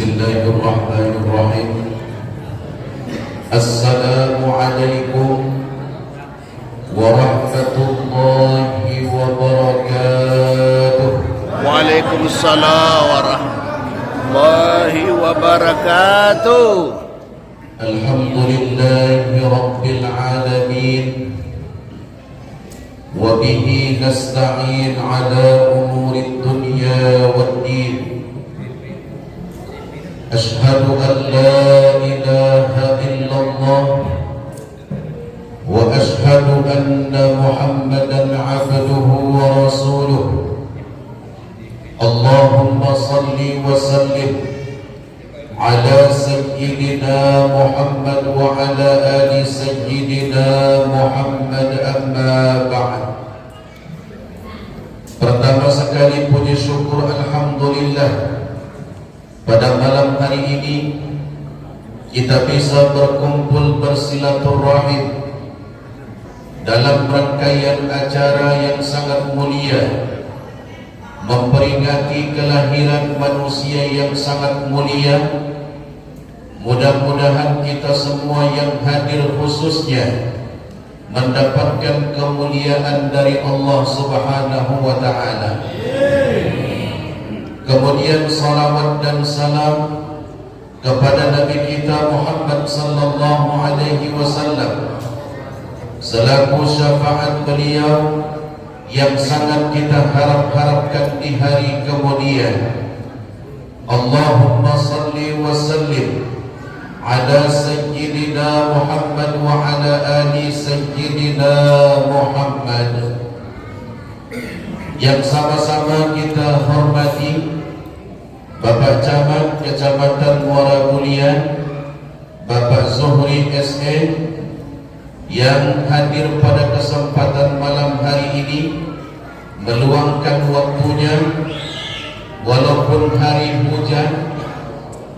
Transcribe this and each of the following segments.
Bismillahirrahmanirrahim. Assalamualaikum warahmatullahi wabarakatuh. Waalaikumsalam warahmatullahi wabarakatuh. Alhamdulillahi rabbil alamin. Wa bihi nasta'in ala umuri dunya waddin. Ashhadu an la ilaha illallah wa ashhadu anna Muhammadan abduhu wa rasuluh. Allahumma salli wa sallim ala sayyidina Muhammad wa ala ali sayyidina Muhammad, amma ba'd. Pertama sekali puji syukur alhamdulillah, pada malam hari ini kita bisa berkumpul bersilaturahim dalam rangkaian acara yang sangat mulia, memperingati kelahiran manusia yang sangat mulia. Mudah-mudahan kita semua yang hadir khususnya mendapatkan kemuliaan dari Allah Subhanahu wa ta'ala. Kemudian salawat dan salam kepada Nabi kita Muhammad sallallahu alaihi wasallam selaku syafaat beliau yang sangat kita harapkan di hari kemudian. Allahumma salli wa sallim ala sayyidina Muhammad wa ala ali sayyidina Muhammad. Yang sama-sama kita hormati Bapak Camat Kecamatan Muara Mulia, Bapak Zuhri SE, yang hadir pada kesempatan malam hari ini, meluangkan waktunya walaupun hari hujan,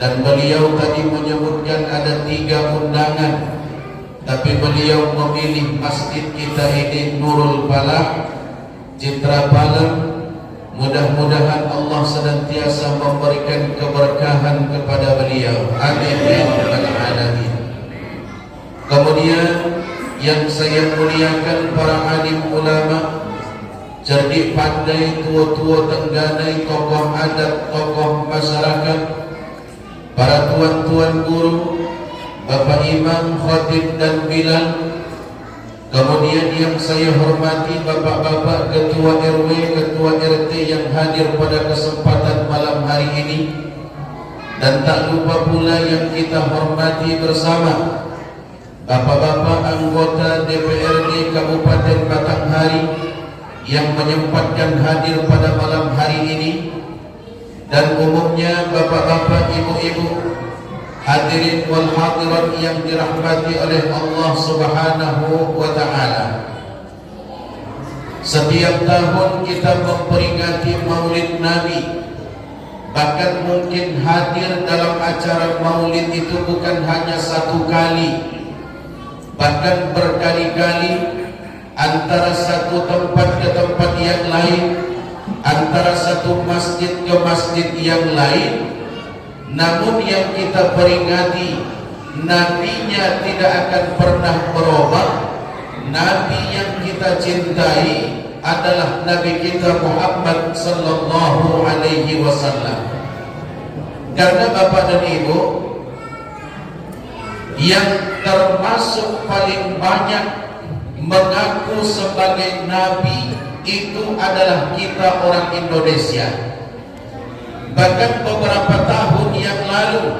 dan beliau tadi menyebutkan ada 3 undangan, tapi beliau memilih masjid kita ini Nurul Falah, Citra Palem. Mudah-mudahan Allah senantiasa memberikan keberkahan kepada beliau. Amin ya rabbal alamin. Kemudian yang saya muliakan para alim ulama, cerdik pandai, tua-tua tengganai, tokoh adat, tokoh masyarakat, para tuan-tuan guru, Bapak Imam, Khatib dan Bilal. Kemudian yang saya hormati bapak-bapak ketua RW, ketua RT yang hadir pada kesempatan malam hari ini. Dan tak lupa pula yang kita hormati bersama bapak-bapak anggota DPRD Kabupaten Batanghari yang menyempatkan hadir pada malam hari ini. Dan umumnya bapak-bapak, ibu-ibu, hadirin wal hadirat yang dirahmati oleh Allah Subhanahu wa ta'ala. Setiap tahun kita memperingati Maulid Nabi. Bahkan mungkin hadir dalam acara Maulid itu bukan hanya 1 kali, bahkan berkali-kali, antara satu tempat ke tempat yang lain, antara satu masjid ke masjid yang lain. Namun yang kita peringati, nabinya tidak akan pernah berubah. Nabi yang kita cintai adalah Nabi kita Muhammad sallallahu alaihi wasallam. Karena Bapak dan Ibu, yang termasuk paling banyak mengaku sebagai nabi itu adalah kita orang Indonesia. Bahkan beberapa tahun yang lalu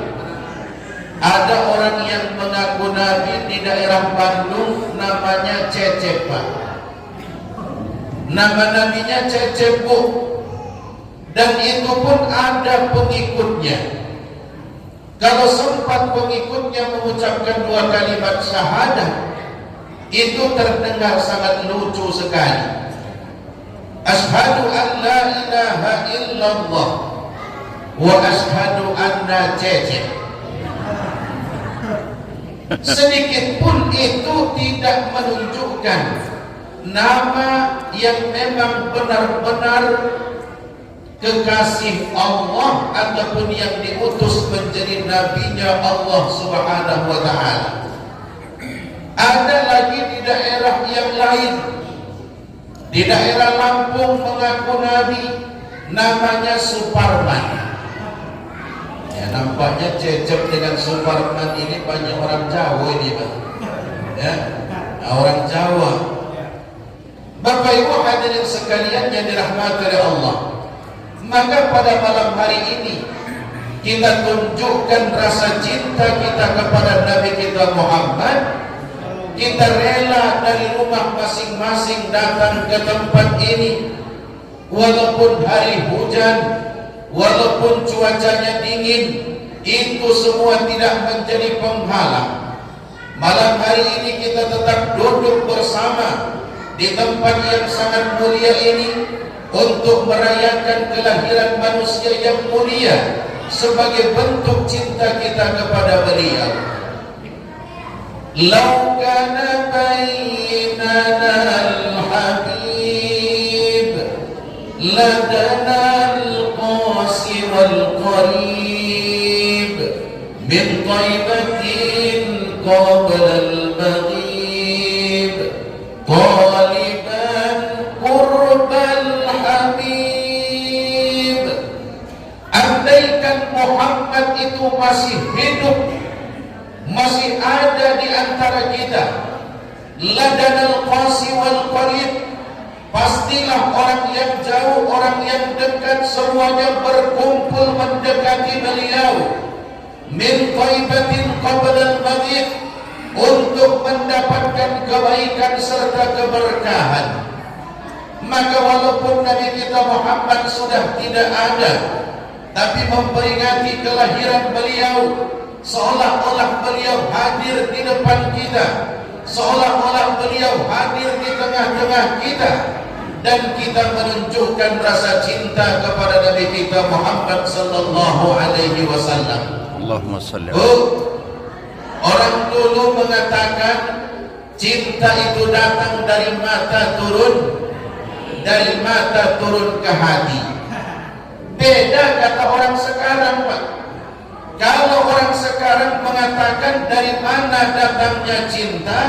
ada orang yang mengaku nabi di daerah Bandung, namanya Cecep, Pak. Nama nabinya Cecep, Bu. Dan itu pun ada pengikutnya. Kalau sempat pengikutnya mengucapkan 2 kalimat syahadah, itu terdengar sangat lucu sekali. Asyhadu an la ilaha illallah wa ashhadu anna Cecep. Sedikit pun itu tidak menunjukkan nama yang memang benar-benar kekasih Allah ataupun yang diutus menjadi nabinya Allah Subhanahu wa taala. Ada lagi di daerah yang lain, di daerah Lampung mengaku nabi, namanya Suparman. Ya, nampaknya cecep dengan Suparman ini banyak orang Jawa ini, Pak. Ya, orang Jawa. Bapak Ibu hadirin sekalian yang dirahmati oleh Allah, maka pada malam hari ini kita tunjukkan rasa cinta kita kepada Nabi kita Muhammad. Kita rela dari rumah masing-masing datang ke tempat ini, walaupun hari hujan, walaupun cuacanya dingin, itu semua tidak menjadi penghalang. Malam hari ini kita tetap duduk bersama di tempat yang sangat mulia ini untuk merayakan kelahiran manusia yang mulia sebagai bentuk cinta kita kepada beliau. Lau kana bainana al-habib ladana al-qasi wal-qarib min taibatin qabla al-maghib taliban qurbal habib. Andaikan Muhammad itu masih hidup, masih ada di antara kita, ladanal qasi wal qarib, pastilah orang yang jauh, orang yang dekat, semuanya berkumpul mendekati beliau. Min thaibatin qabla al-maghib, untuk mendapatkan kebaikan serta keberkahan. Maka walaupun Nabi kita Muhammad sudah tidak ada, tapi memperingati kelahiran beliau, seolah-olah beliau hadir di depan kita, seolah-olah beliau hadir di tengah-tengah kita, dan kita menunjukkan rasa cinta kepada Nabi kita Muhammad sallallahu alaihi wasallam. Allahumma salli. Orang dulu mengatakan cinta itu datang dari mata turun ke hati. Beda kata orang sekarang, Pak. Kalau orang sekarang mengatakan dari mana datangnya cinta,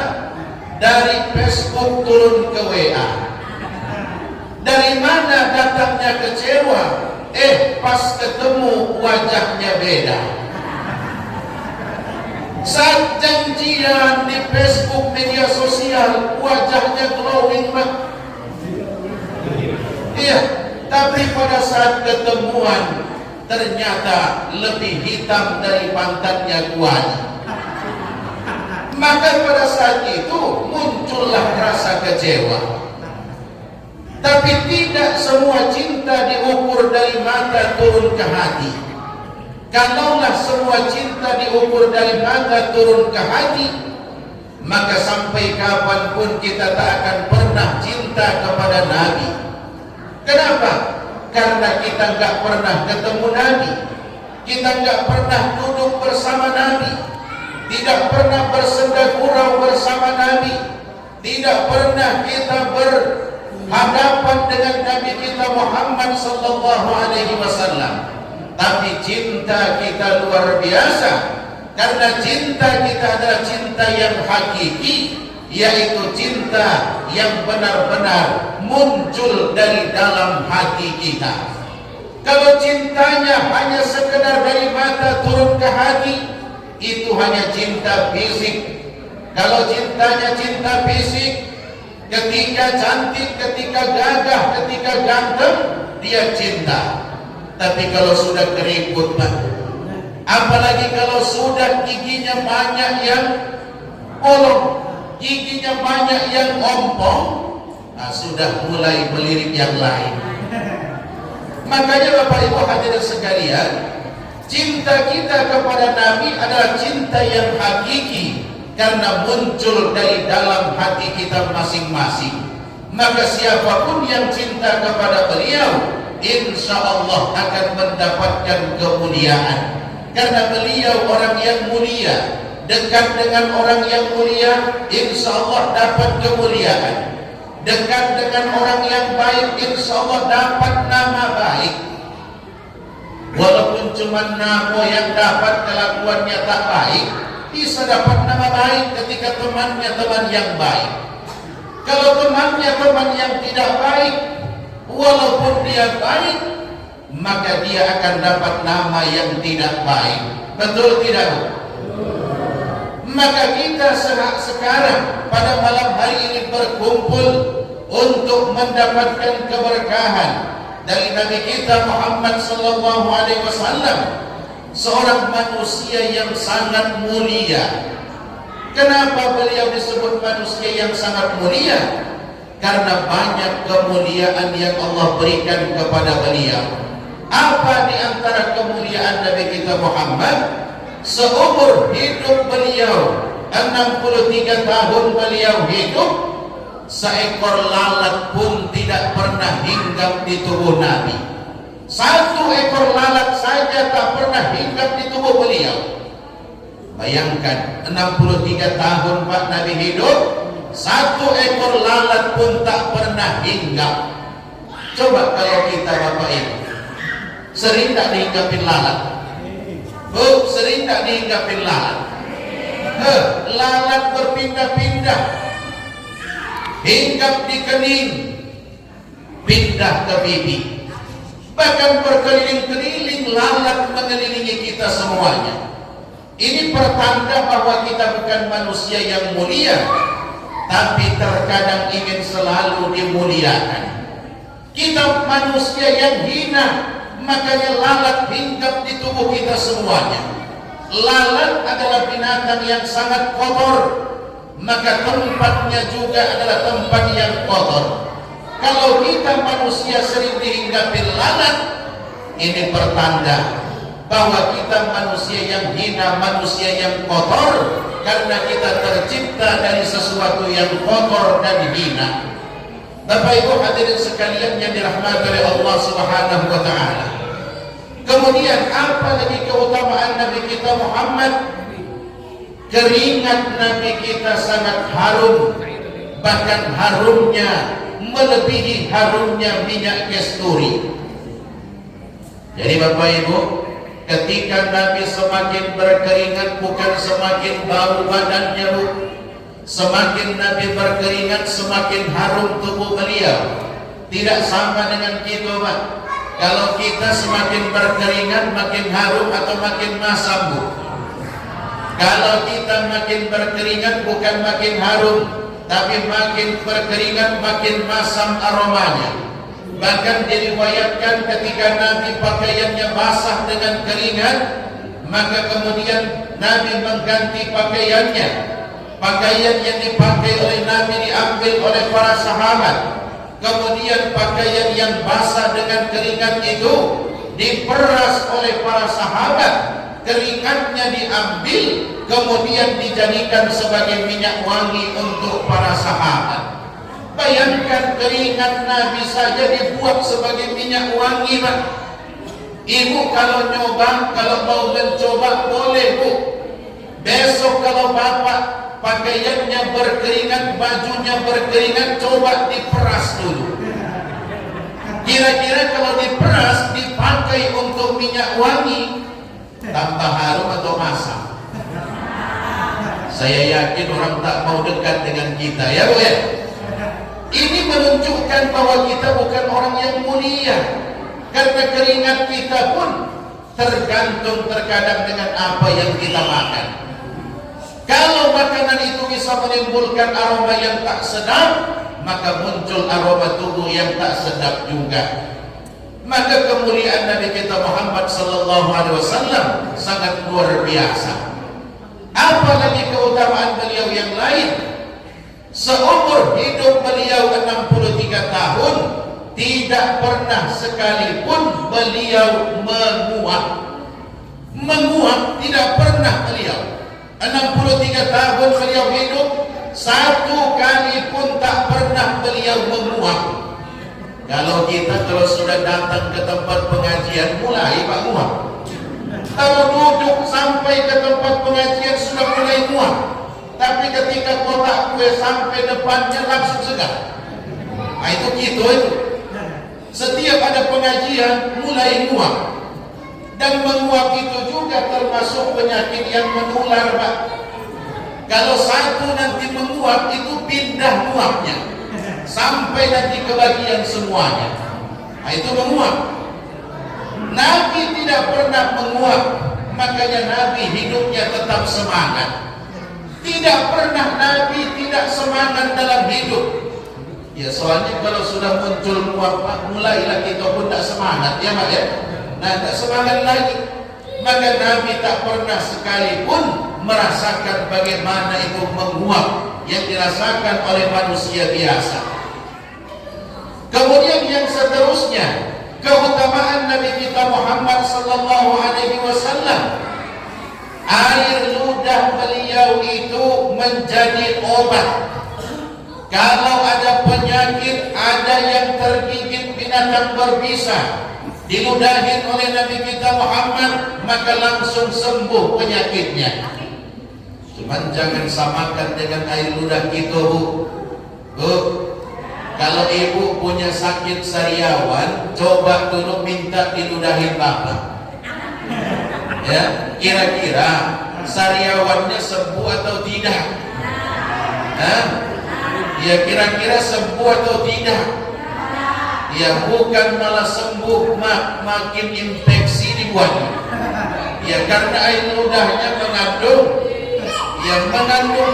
dari Facebook turun ke WA. Dari mana datangnya kecewa? Pas ketemu wajahnya beda. Saat janjian di Facebook media sosial, wajahnya glowing, Pak. Iya, tapi pada saat ketemuan ternyata lebih hitam dari pantatnya kuali. Maka pada saat itu muncullah rasa kecewa. Tapi tidak semua cinta diukur dari mata turun ke hati. Kalaulah semua cinta diukur dari mata turun ke hati, maka sampai kapanpun kita tak akan pernah cinta kepada Nabi. Kenapa? Karena kita nggak pernah ketemu Nabi, kita nggak pernah duduk bersama Nabi, tidak pernah bersenda gurau bersama Nabi, tidak pernah kita berhadapan dengan Nabi kita Muhammad sallallahu alaihi wasallam. Tapi cinta kita luar biasa, karena cinta kita adalah cinta yang hakiki, yaitu cinta yang benar-benar muncul dari dalam hati kita. Kalau cintanya hanya sekedar dari mata turun ke hati, itu hanya cinta fisik. Kalau cintanya cinta fisik, ketika cantik, ketika gagah, ketika ganteng, dia cinta. Tapi kalau sudah keriput, apalagi kalau sudah giginya banyak yang bolong, giginya banyak yang ompong, sudah mulai melirik yang lain. Makanya Bapak Ibu hadirin sekalian, cinta kita kepada Nabi adalah cinta yang hakiki, karena muncul dari dalam hati kita masing-masing. Maka siapapun yang cinta kepada beliau, insya Allah akan mendapatkan kemuliaan. Karena beliau orang yang mulia, dekat dengan orang yang mulia, insya Allah dapat kemuliaan. Dekat dengan orang yang baik, insya Allah dapat nama baik. Walaupun cuma nama yang dapat kelakuannya tak baik, bisa dapat nama baik ketika temannya teman yang baik. Kalau temannya teman yang tidak baik, walaupun dia baik, maka dia akan dapat nama yang tidak baik. Betul tidak, Bu? Maka kita sekarang pada malam hari ini berkumpul untuk mendapatkan keberkahan dari Nabi kita Muhammad sallallahu alaihi wasallam, seorang manusia yang sangat mulia. Kenapa beliau disebut manusia yang sangat mulia? Karena banyak kemuliaan yang Allah berikan kepada beliau. Apa di antara kemuliaan Nabi kita Muhammad? Seumur hidup beliau, 63 tahun beliau hidup, seekor lalat pun tidak pernah hinggap di tubuh Nabi. Satu ekor lalat saja tak pernah hinggap di tubuh beliau. Bayangkan, 63 tahun Pak Nabi hidup, satu ekor lalat pun tak pernah hinggap. Coba kalau kita Bapak Ibu, sering tak dihinggapin lalat? Bu, sering tak dihinggapin lalat? Lalat berpindah-pindah, hinggap di kening, pindah ke pipi, bahkan berkeliling-keliling lalat mengelilingi kita semuanya. Ini pertanda bahwa kita bukan manusia yang mulia, tapi terkadang ingin selalu dimuliakan. Kita manusia yang hina, makanya lalat hinggap di tubuh kita semuanya. Lalat adalah binatang yang sangat kotor, maka tempatnya juga adalah tempat yang kotor. Kalau kita manusia sering dihinggapin lalat, ini pertanda bahwa kita manusia yang hina, manusia yang kotor, karena kita tercipta dari sesuatu yang kotor dan hina. Bapak Ibu hadirin sekalian yang dirahmati oleh Allah Subhanahu wa taala. Kemudian apa lagi keutamaan Nabi kita Muhammad? Keringat Nabi kita sangat harum, bahkan harumnya melebihi harumnya minyak kasturi. Jadi Bapak Ibu, ketika Nabi semakin berkeringat, bukan semakin bau badannya, Bu. Semakin Nabi berkeringat, semakin harum tubuh beliau. Tidak sama dengan kita, Pak. Kalau kita semakin berkeringat, makin harum atau makin masam, Bu? Kalau kita makin berkeringat, bukan makin harum, tapi makin berkeringat, makin masam aromanya. Bahkan diriwayatkan ketika Nabi pakaiannya basah dengan keringat, maka kemudian Nabi mengganti pakaiannya. Pakaian yang dipakai oleh Nabi diambil oleh para sahabat. Kemudian pakaian yang basah dengan keringat itu diperas oleh para sahabat. Keringatnya diambil, kemudian dijadikan sebagai minyak wangi untuk para sahabat. Bayangkan keringat Nabi saja dibuat sebagai minyak wangi, Pak. Ibu kalau nyoba, kalau mau mencoba boleh, Bu. Besok kalau Bapak pakaiannya berkeringat, bajunya berkeringat, coba diperas dulu. Kira-kira kalau diperas, dipakai untuk minyak wangi, tambah harum atau masam? Saya yakin orang tak mau dekat dengan kita, ya Bu ya. Ini menunjukkan bahwa kita bukan orang yang mulia, karena keringat kita pun tergantung terkadang dengan apa yang kita makan. Kalau makanan itu bisa menimbulkan aroma yang tak sedap, maka muncul aroma tubuh yang tak sedap juga. Maka kemuliaan Nabi kita Muhammad sallallahu alaihi wasallam sangat luar biasa. Apalagi keutamaan beliau yang lain? Seumur hidup beliau 63 tahun, tidak pernah sekalipun beliau menguap. Menguap tidak pernah beliau. 63 tahun beliau hidup, satu kali pun tak pernah beliau menguap. Kalau kita sudah datang ke tempat pengajian, mulai Pak nguap. Kalau duduk sampai ke tempat pengajian sudah mulai nguap. Tapi ketika kotak kue sampai depannya langsung segar. Nah itu gitu itu. Setiap ada pengajian mulai nguap. Dan menguap itu juga termasuk penyakit yang menular, Pak. Kalau satu nanti menguap, itu pindah nguapnya sampai nanti ke bagian semuanya. Nah, itu menguap. Nabi tidak pernah menguap, makanya Nabi hidupnya tetap semangat. Tidak pernah Nabi tidak semangat dalam hidup. Ya, soalnya kalau sudah muncul nguap, mulailah kita pun tak semangat, ya Pak ya. Nah, tak semangat lagi. Maka Nabi tak pernah sekalipun merasakan bagaimana itu menguap yang dirasakan oleh manusia biasa. Kemudian yang seterusnya, keutamaan Nabi kita Muhammad sallallahu alaihi wasallam. Air ludah beliau itu menjadi obat. Kalau ada penyakit, ada yang tergigit binatang berbisa, diludahin oleh Nabi kita Muhammad, maka langsung sembuh penyakitnya. Cuman jangan samakan dengan air ludah kita, Bu. Bu, kalau ibu punya sakit sariawan, coba dulu minta diludahin bapak. Ya, kira-kira sariawannya sembuh atau tidak? Hah? Ya, kira-kira sembuh atau tidak? Ya, bukan malah sembuh, makin infeksi dibuatnya. Ya, karena air ludahnya mengandung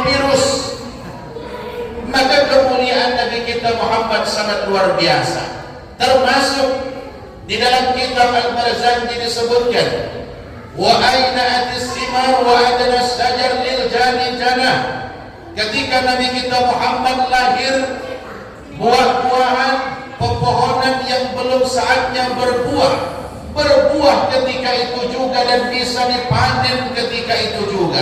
virus. Maka kemuliaan Nabi kita Muhammad sangat luar biasa. Termasuk di dalam kitab Al-Barzanji disebutkan, wa aina atis-simar wa adna syajar lil jani jannah. Ketika Nabi kita Muhammad lahir, buah-buahan pepohonan yang belum saatnya berbuah ketika itu juga dan bisa dipanen ketika itu juga.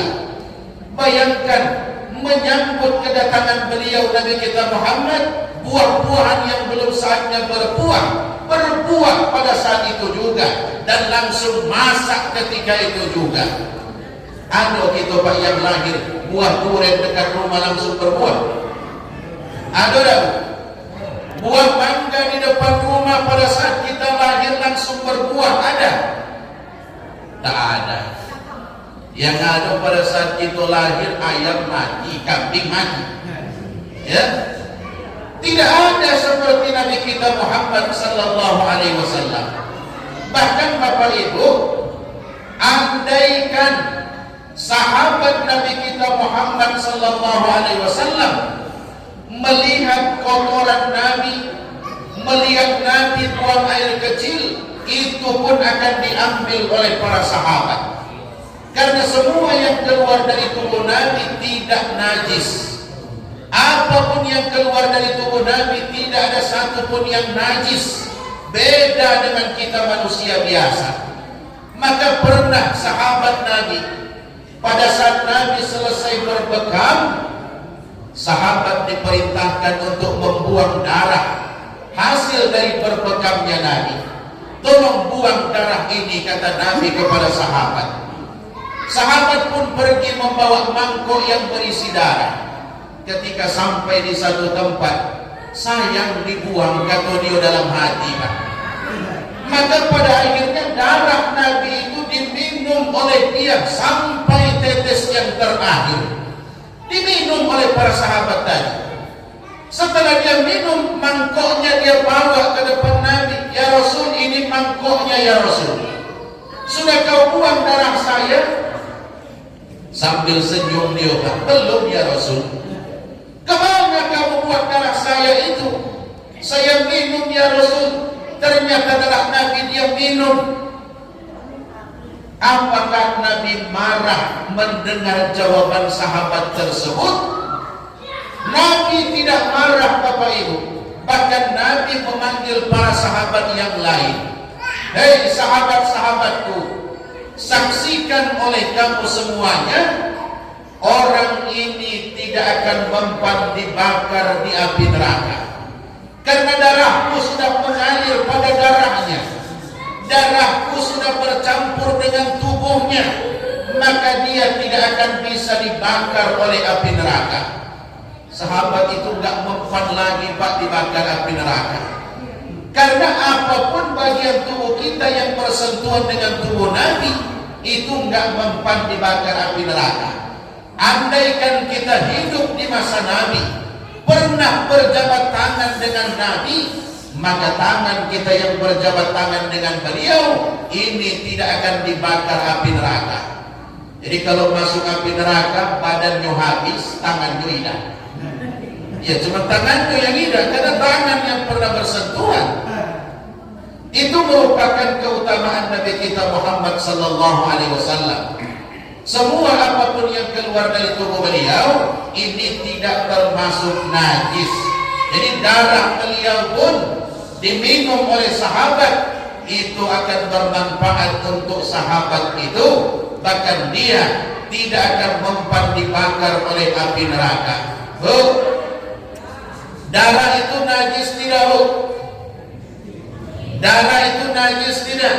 Bayangkan menyambut kedatangan beliau Nabi kita Muhammad, buah-buahan yang belum saatnya berbuah pada saat itu juga, dan langsung masak ketika itu juga. Ada gitu Pak yang lahir buah durian dekat rumah langsung berbuah. Ada buah mangga di depan rumah pada saat kita lahir langsung berbuah, ada? Tak ada. Yang ada pada saat kita lahir ayam mati, kambing mati. Ya, tidak ada seperti Nabi kita Muhammad sallallahu alaihi wasallam. Bahkan Bapak Ibu, andaikan sahabat Nabi kita Muhammad sallallahu alaihi wasallam melihat kotoran Nabi, melihat Nabi buang air kecil, itu pun akan diambil oleh para sahabat. Karena semua yang keluar dari tubuh Nabi tidak najis. Apapun yang keluar dari tubuh Nabi tidak ada satupun yang najis. Beda dengan kita manusia biasa. Maka pernah sahabat Nabi, pada saat Nabi selesai berbekam, sahabat diperintahkan untuk membuang darah hasil dari berbekamnya Nabi. Tolong buang darah ini, kata Nabi kepada sahabat. Sahabat pun pergi membawa mangkok yang berisi darah. Ketika sampai di satu tempat, sayang dibuang, kata dia dalam hati, Pak. Maka pada akhirnya darah Nabi itu diminum oleh dia sampai tetes yang terakhir. Diminum oleh para sahabat tadi. Setelah dia minum, mangkoknya dia bawa ke depan Nabi. Ya Rasul, ini mangkoknya ya Rasul. Sudah kau buang darah saya? Sambil senyum dia, belum ya Rasul. Kemana kamu buat darah saya itu? Saya minum ya Rasul. Ternyata darah Nabi dia minum. Apakah Nabi marah mendengar jawaban sahabat tersebut? Nabi tidak marah Bapak Ibu. Bahkan Nabi memanggil para sahabat yang lain. Hei sahabat-sahabatku, saksikan oleh kamu semuanya, orang ini tidak akan mempan dibakar di api neraka. Karena darahku sudah mengalir pada darahnya, darahku sudah bercampur dengan tubuhnya, maka dia tidak akan bisa dibakar oleh api neraka. Sahabat itu gak mempan lagi Pak dibakar api neraka. Karena apapun bagian tubuh kita yang bersentuhan dengan tubuh Nabi itu enggak mempan dibakar api neraka. Andaikan kita hidup di masa Nabi, pernah berjabat tangan dengan Nabi, maka tangan kita yang berjabat tangan dengan beliau ini tidak akan dibakar api neraka. Jadi kalau masuk api neraka, badannya habis, tangannya hidup. Ya cuma tangannya yang hidup, karena tangan yang pernah bersentuhan. Itu merupakan keutamaan Nabi kita Muhammad sallallahu alaihi wasallam. Semua apapun yang keluar dari tubuh beliau ini tidak termasuk najis. Jadi darah beliau pun diminum oleh sahabat itu akan bermanfaat untuk sahabat itu, bahkan dia tidak akan mempan dibakar oleh api neraka. Bu, darah itu najis tidak, Bu? Darah itu najis tidak?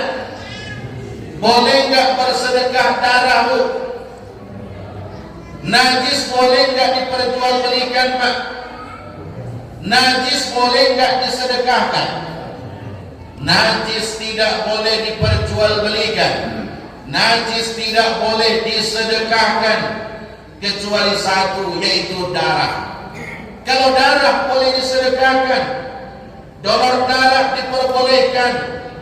Boleh enggak bersedekah darah, Bu? Najis boleh enggak diperjualbelikan, Pak? Najis boleh enggak disedekahkan? Najis tidak boleh diperjualbelikan. Najis tidak boleh disedekahkan kecuali satu, yaitu darah. Kalau darah boleh disedekahkan, donor darah diperbolehkan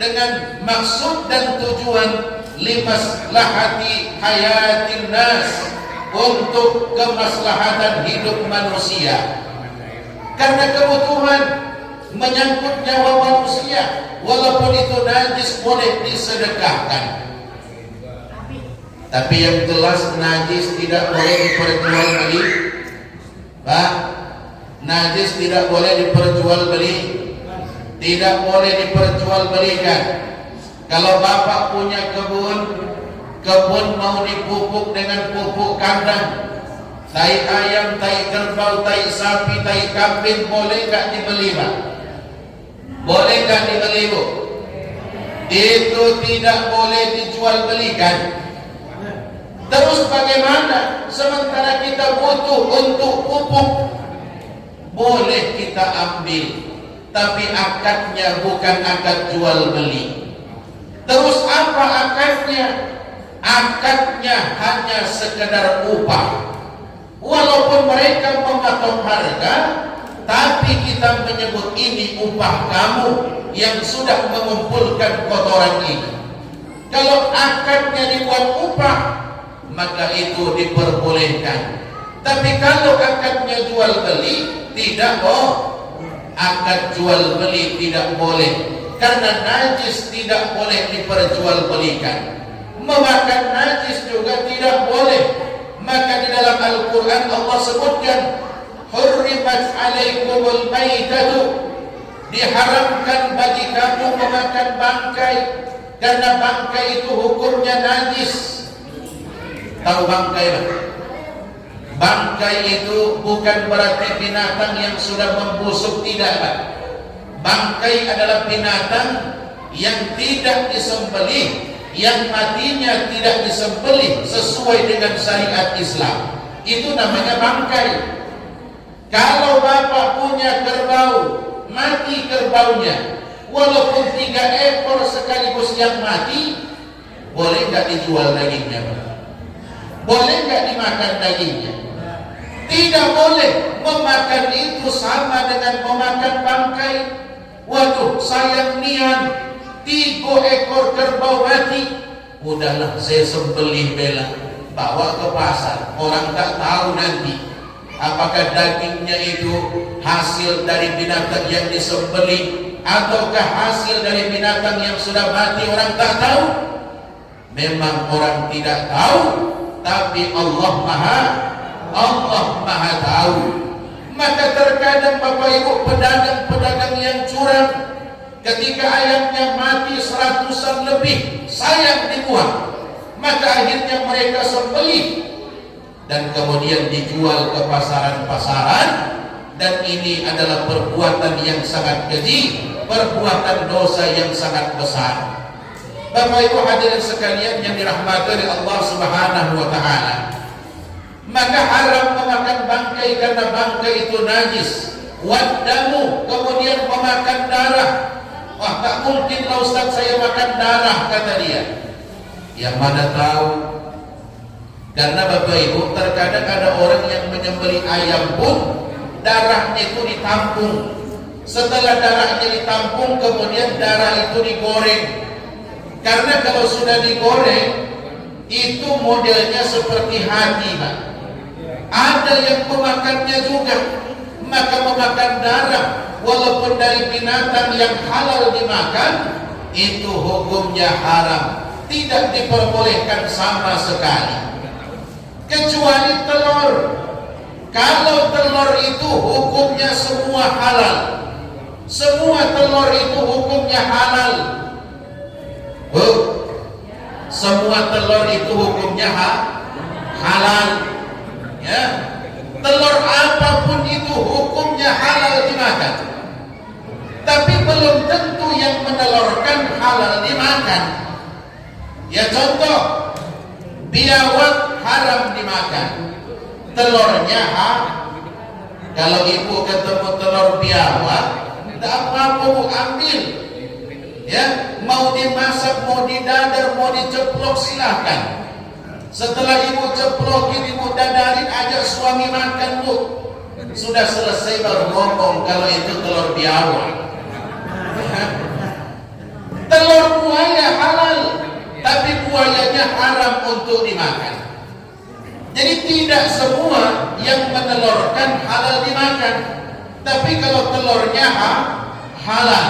dengan maksud dan tujuan limaslahati hayatin nas, untuk kemaslahatan hidup manusia. Karena kebutuhan menyangkut nyawa manusia, walaupun itu najis boleh disedekahkan. Tapi yang jelas najis tidak boleh diperjualbeli, Pak. Najis tidak boleh diperjualbeli, tidak boleh diperjualbelikan. Kalau Bapak punya kebun mau dipupuk dengan pupuk kandang, tai ayam, tai kerbau, tai sapi, tai kambing, boleh nggak dibeli, Pak? Boleh nggak dibeli, Bu? Itu tidak boleh dijual belikan. Terus bagaimana? Sementara kita butuh untuk pupuk, boleh kita ambil, tapi akadnya bukan akad jual beli. Terus apa akadnya? Akadnya hanya sekedar upah. Walaupun mereka mematok harga, tapi kita menyebut ini upah kamu yang sudah mengumpulkan kotoran ini. Kalau akadnya dibuat upah, maka itu diperbolehkan. Tapi kalau akadnya jual beli, tidak, akad jual beli tidak boleh, karena najis tidak boleh diperjualbelikan. Memakan najis juga tidak boleh. Maka di dalam Al-Quran Allah sebutkan, hurrimat alaikumul maitatu, diharamkan bagi kamu memakan bangkai, karena bangkai itu hukumnya najis. Tahu bangkai, Pak? Bangkai itu bukan berarti binatang yang sudah membusuk, tidak, Pak. Bangkai adalah binatang yang tidak disembelih, yang matinya tidak disembelih sesuai dengan syariat Islam. Itu namanya bangkai. Kalau Bapak punya kerbau, mati kerbaunya, walaupun 3 ekor sekaligus yang mati, boleh nggak dijual dagingnya, Pak? Boleh nggak dimakan dagingnya? Tidak boleh. Memakan itu sama dengan memakan bangkai. Waduh, sayang nian, 3 ekor kerbau mati, udahlah saya sembelih bela, bawa ke pasar. Orang tak tahu nanti apakah dagingnya itu hasil dari binatang yang disembelih ataukah hasil dari binatang yang sudah mati. Orang tak tahu. Memang orang tidak tahu, tapi Allah Maha tahu. Maka terkadang Bapak Ibu pedagang-pedagang yang curang, ketika ayamnya mati 100-an lebih, sayang dibuang, maka akhirnya mereka sembelih dan kemudian dijual ke pasaran-pasaran. Dan ini adalah perbuatan yang sangat keji, perbuatan dosa yang sangat besar. Bapak Ibu hadirin sekalian yang dirahmati oleh Allah Subhanahu wa taala, maka haram memakan bangkai karena bangkai itu najis. Wadamu, kemudian memakan darah. Wah, tak mungkin lah Ustaz saya makan darah, kata dia. Yang mana tahu, karena Bapak Ibu terkadang ada orang yang menyembelih ayam pun darahnya itu ditampung. Setelah darahnya ditampung, kemudian darah itu digoreng. Karena kalau sudah digoreng, itu modelnya seperti hati, Pak. Ada yang memakannya juga, maka memakan darah walaupun dari binatang yang halal dimakan, itu hukumnya haram, tidak diperbolehkan sama sekali, kecuali telur. Kalau telur itu hukumnya semua halal, semua telur itu hukumnya halal. Semua telur itu hukumnya halal, ya. Telur apapun itu hukumnya halal dimakan, tapi belum tentu yang menelurkan halal dimakan. Ya, contoh, biawak haram dimakan, telurnya kalau ibu ketemu telur biawak, tidak apa-apa bu, ambil, ya. Mau dimasak, mau didadar, mau diceplok, silahkan. Setelah ibu ceplokin, ibu dadarin, ajak suami makan bu. Sudah selesai baru ngomong kalau itu telur biawak. Telur buaya halal, tapi buayanya haram untuk dimakan. Jadi tidak semua yang menelurkan halal dimakan. Tapi kalau telurnya halal,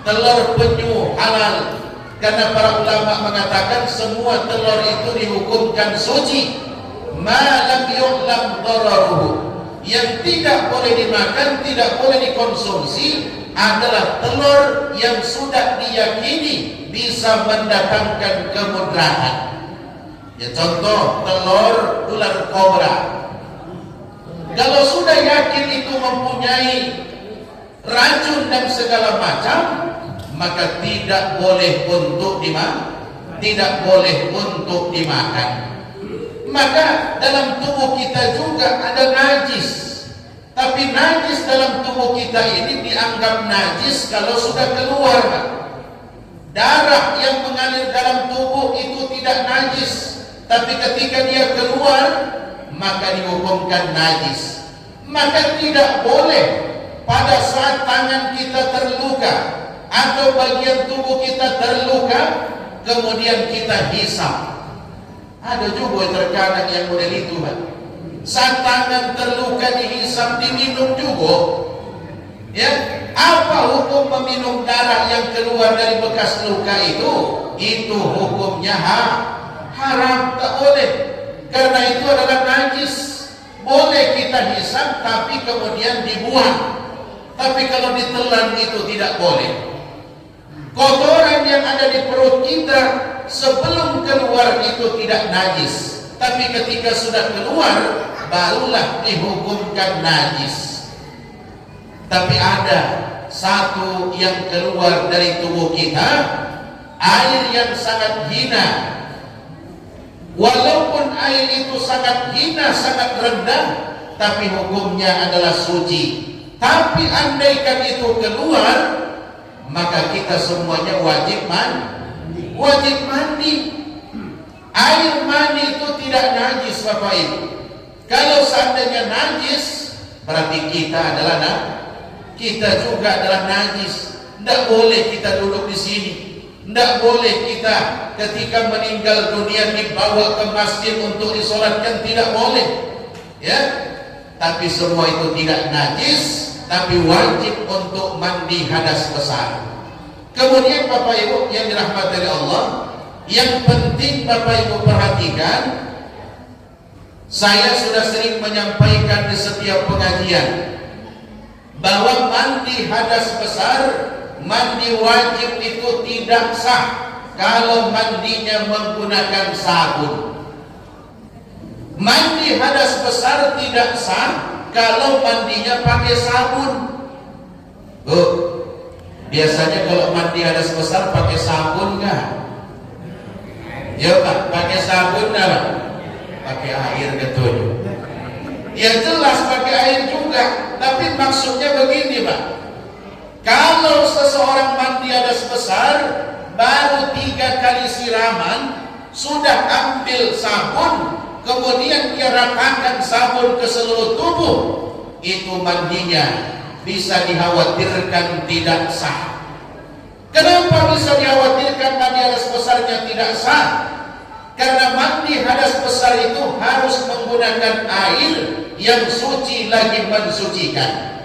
telur penyu halal. Karena para ulama mengatakan semua telur itu dihukumkan suci. Ma lam yu'lam dararuhu. Yang tidak boleh dimakan, tidak boleh dikonsumsi adalah telur yang sudah diyakini bisa mendatangkan kemudaratan. Ya, contoh telur ular kobra. Kalau sudah yakin itu mempunyai racun dan segala macam, maka tidak boleh untuk dimakan. Maka dalam tubuh kita juga ada najis. Tapi najis dalam tubuh kita ini dianggap najis kalau sudah keluar. Darah yang mengalir dalam tubuh itu tidak najis, tapi ketika dia keluar maka dihukumkan najis. Maka tidak boleh pada saat tangan kita terluka atau bagian tubuh kita terluka, kemudian kita hisap. Ada juga terkadang yang model itu, Pak. Saat tangan terluka dihisap, diminum juga. Ya, apa hukum meminum darah yang keluar dari bekas luka itu? Itu hukumnya haram, tak boleh. Karena itu adalah najis. Boleh kita hisap, tapi kemudian dibuang. Tapi kalau ditelan itu tidak boleh. Kotoran yang ada di perut kita sebelum keluar itu tidak najis, tapi ketika sudah keluar barulah dihukumkan najis. Tapi ada satu yang keluar dari tubuh kita, air yang sangat hina. Walaupun air itu sangat hina, sangat rendah, tapi hukumnya adalah suci. Tapi andaikan itu keluar, maka kita semuanya wajib mandi. Air mandi itu tidak najis, Bapak Ibu. Kalau seandainya najis, berarti kita juga adalah najis. Tidak boleh kita duduk di sini. Tidak boleh kita ketika meninggal dunia dibawa ke masjid untuk disolatkan, tidak boleh. Ya, tapi semua itu tidak najis, tapi wajib untuk mandi hadas besar. Kemudian Bapak Ibu yang dirahmati oleh Allah, yang penting Bapak Ibu perhatikan, saya sudah sering menyampaikan di setiap pengajian bahwa mandi hadas besar, mandi wajib itu tidak sah kalau mandinya menggunakan sabun. Mandi hadas besar tidak sah kalau mandinya pakai sabun. Biasanya kalau mandi hadas besar pakai sabun nggak? Ya Pak, pakai sabun nggak Pak? Pakai air gitu. Ya jelas pakai air juga, tapi maksudnya begini Pak. Kalau seseorang mandi hadas kali siraman, sudah ambil sabun, kemudian dia ratakan sabun ke seluruh tubuh, itu mandinya bisa dikhawatirkan tidak sah. Kenapa bisa dikhawatirkan mandi hadas besarnya tidak sah? Karena mandi hadas besar itu harus menggunakan air yang suci lagi mensucikan.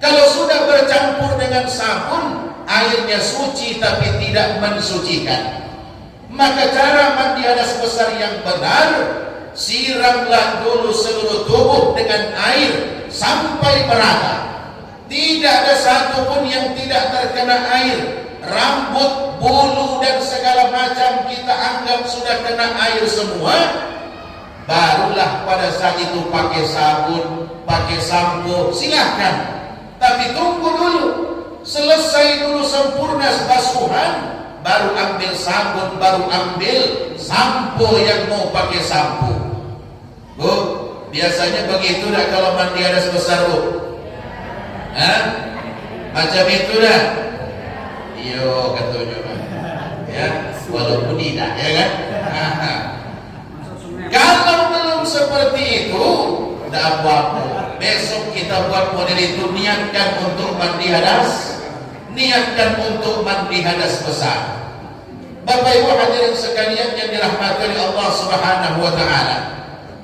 Kalau sudah bercampur dengan sabun, airnya suci tapi tidak mensucikan. Maka cara mandi hadas besar yang benar, siramlah dulu seluruh tubuh dengan air sampai merata. Tidak ada satupun yang tidak terkena air. Rambut, bulu dan segala macam kita anggap sudah kena air semua. Barulah pada saat itu pakai sabun, pakai sampo, silahkan. Tapi tunggu dulu, selesai dulu sempurna basuhan, baru ambil sabun, baru ambil sampo yang mau pakai sampo. Bu, biasanya begitu dah kalau mandi hadas besar, Bu? Hah? Macam itu dah? Iyo, katanya, ya, walaupun tidak, ya kan? Kalau belum seperti itu, tidak apa-apa. Besok kita buat model itu, niatkan untuk mandi hadas, niatkan untuk mandi hadas besar. Bapak Ibu hadirin sekalian yang dirahmati oleh Allah Subhanahu wa taala.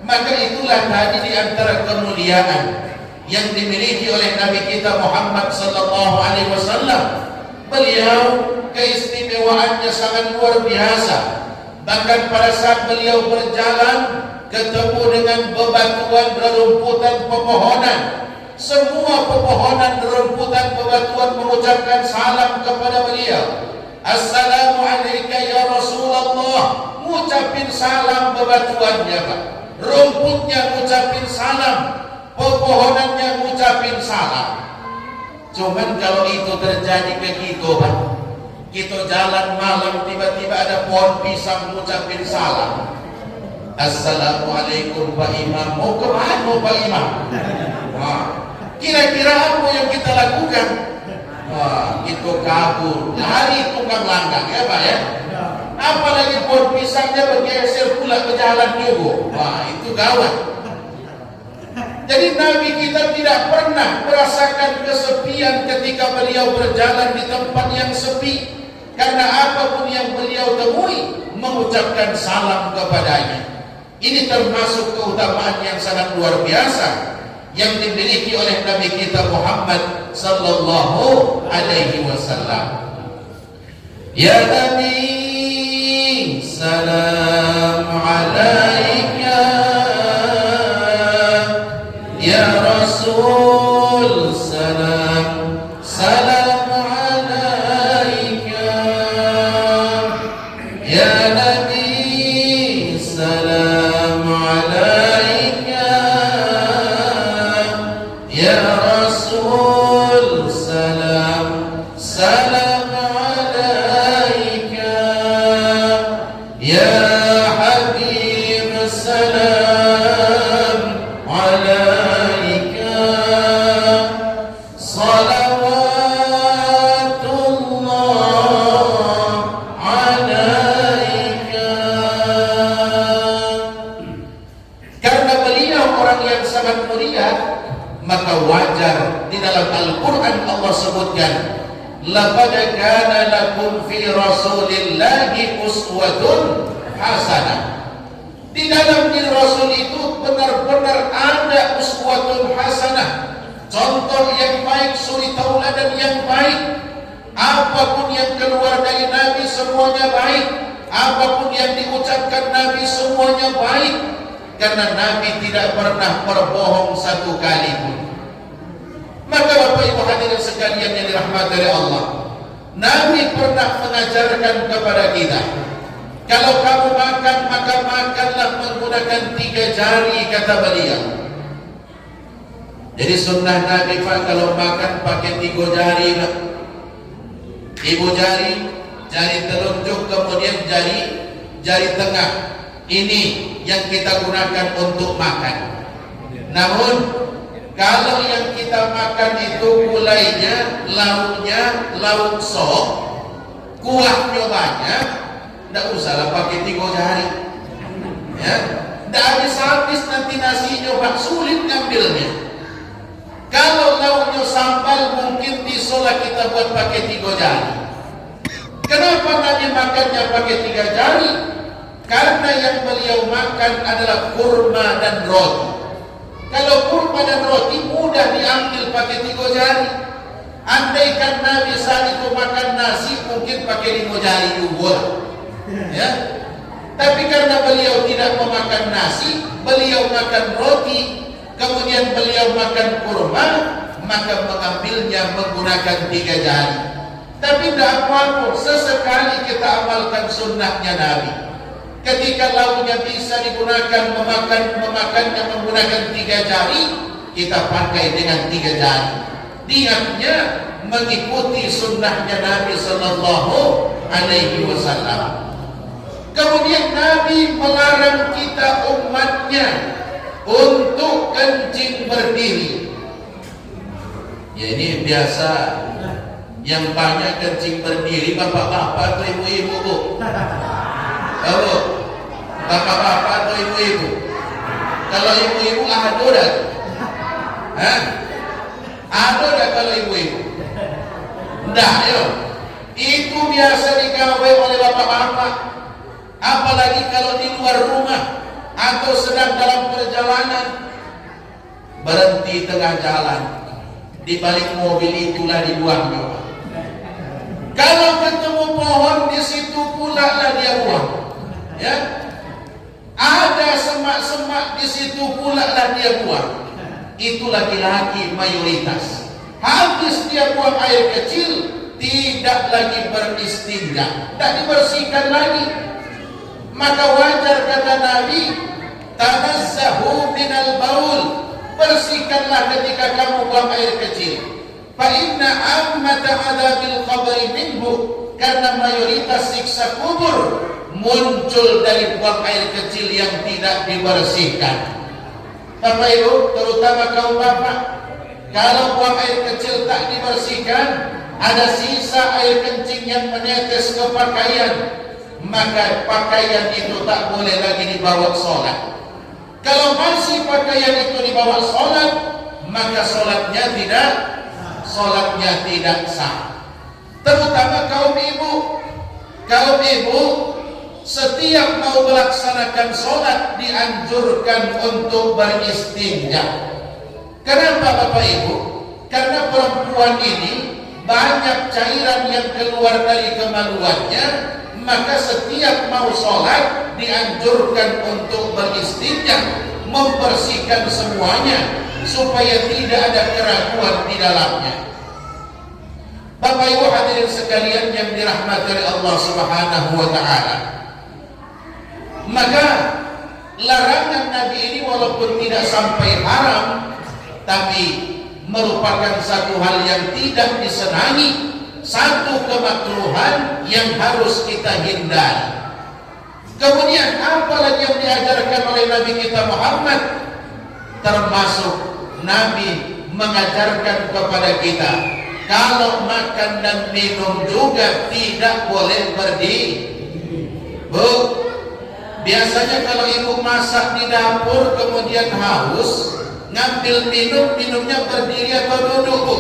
Maka itulah tadi di antara kemuliaan yang dimiliki oleh Nabi kita Muhammad sallallahu alaihi wasallam. Beliau keistimewaannya sangat luar biasa. Bahkan pada saat beliau berjalan ketemu dengan bebatuan, rerumputan, pepohonan, semua pepohonan, rerumputan, bebatuan mengucapkan salam kepada beliau. Assalamu alayka ya Rasulullah. Ngucapin salam bebatuannya, Pak. Rumputnya ngucapin salam, pepohonannya ngucapin salam. Cuman kalau itu terjadi ke kita, Pak, kita jalan malam tiba-tiba ada pohon pisang ngucapin salam. Assalamualaikum Pak Imam. Mau kemana Pak Imam? Wah, kira-kira apa yang kita lakukan? Wah, itu kabur, lari tunggang langgang, ya Pak ya. Apalagi pohon pisangnya bergeser pula ke jalan juga. Wah, itu gawat. Jadi Nabi kita tidak pernah merasakan kesepian ketika beliau berjalan di tempat yang sepi. Karena apapun yang beliau temui, mengucapkan salam kepadanya. Ini termasuk keutamaan yang sangat luar biasa yang dimiliki oleh Nabi kita Muhammad sallallahu alaihi wasallam. Ya Nabi, salam alaika. Ya Rasul, salam, salam alaika. Ya Nabi, salam alaika. Ya Rasul, salam, salam alaika. Ya Habib, salam alaika. Maka wajar di dalam Al-Quran Allah sebutkan, laqad kana lakum fi rasulillahi uswatun hasanah. Di dalam diri Rasul itu benar-benar ada uswatun hasanah, contoh yang baik, suri tauladan yang baik. Apapun yang keluar dari Nabi semuanya baik, apapun yang diucapkan Nabi semuanya baik. Karena Nabi tidak pernah berbohong satu kali pun. Maka Bapak Ibu hadirin sekalian yang dirahmati oleh Allah, Nabi pernah mengajarkan kepada kita, kalau kamu makan, maka makanlah menggunakan 3 jari, kata beliau. Jadi sunnah Nabi, Pak, kalau makan pakai 3 jari, Pak. Ibu jari, jari telunjuk, kemudian jari tengah. Ini yang kita gunakan untuk makan. Namun kalau yang kita makan itu gulainya, lauknya, lauk sop, kuahnya banyak, Tidak usahlah pakai 3 jari. Ya, tidak habis-habis nanti nasinya, Pak, sulit ngambilnya. Kalau lauknya sambal mungkin bisalah kita buat pakai 3 jari. Kenapa Nabi makannya pakai 3 jari? Karena yang beliau makan adalah kurma dan roti. Kalau kurma dan roti mudah diambil pakai 3 jari. Andaikan Nabi saat itu makan nasi mungkin pakai 5 jari juga. Ya. Tapi karena beliau tidak memakan nasi, beliau makan roti, kemudian beliau makan kurma, maka mengambilnya menggunakan 3 jari. Tapi tidak apa-apa, sesekali kita amalkan sunnahnya Nabi. Ketika lauknya bisa digunakan memakannya menggunakan 3 jari, kita pakai dengan 3 jari. Niatnya mengikuti sunnahnya Nabi Sallallahu Alaihi Wasallam. Kemudian Nabi melarang kita umatnya untuk kencing berdiri. Ya, ini biasa. Yang banyak kencing berdiri bapak-bapak atau ibu-ibu, Bu? Bu, bapak-bapak atau ibu-ibu? Kalau ibu-ibu ada dah. Hah? Ada dah kalau ibu-ibu? Ndak, yo. Itu biasa digawe oleh bapak-bapak. Apalagi kalau di luar rumah atau sedang dalam perjalanan, berhenti tengah jalan, di balik mobil itulah dibuang. Kalau ketemu pohon di situ pula lah dia buang. Ya, ada semak-semak di situ pula lah dia buang. Itu laki-laki mayoritas. Habis dia buang air kecil, tidak lagi beristinja, tidak dibersihkan lagi. Maka wajar kata Nabi, tanazzahu minal baul, bersihkanlah ketika kamu buang air kecil. Fa inna ammata adabil qabri minhu, karena mayoritas siksa kubur muncul dari buang air kecil yang tidak dibersihkan. Bapak Ibu, terutama kaum bapak, kalau buang air kecil tak dibersihkan, ada sisa air kencing yang menetes ke pakaian, maka pakaian itu tak boleh lagi dibawa sholat. Kalau masih pakaian itu dibawa sholat, maka sholatnya tidak sah. Terutama kaum ibu. Kaum ibu setiap mau melaksanakan sholat dianjurkan untuk beristinja. Kenapa Bapak Ibu? Karena perempuan ini banyak cairan yang keluar dari kemaluannya, maka setiap mau sholat dianjurkan untuk beristinja, membersihkan semuanya supaya tidak ada keraguan di dalamnya. Bapak Ibu hadirin sekalian yang dirahmati oleh Allah Subhanahu wa taala. Maka larangan Nabi ini walaupun tidak sampai haram, tapi merupakan satu hal yang tidak disenangi, satu kemakruhan yang harus kita hindari. Kemudian apalagi yang diajarkan oleh Nabi kita Muhammad, termasuk Nabi mengajarkan kepada kita, kalau makan dan minum juga tidak boleh berdiri. Bu, biasanya kalau ibu masak di dapur kemudian haus, ngambil minumnya berdiri atau duduk, Bu?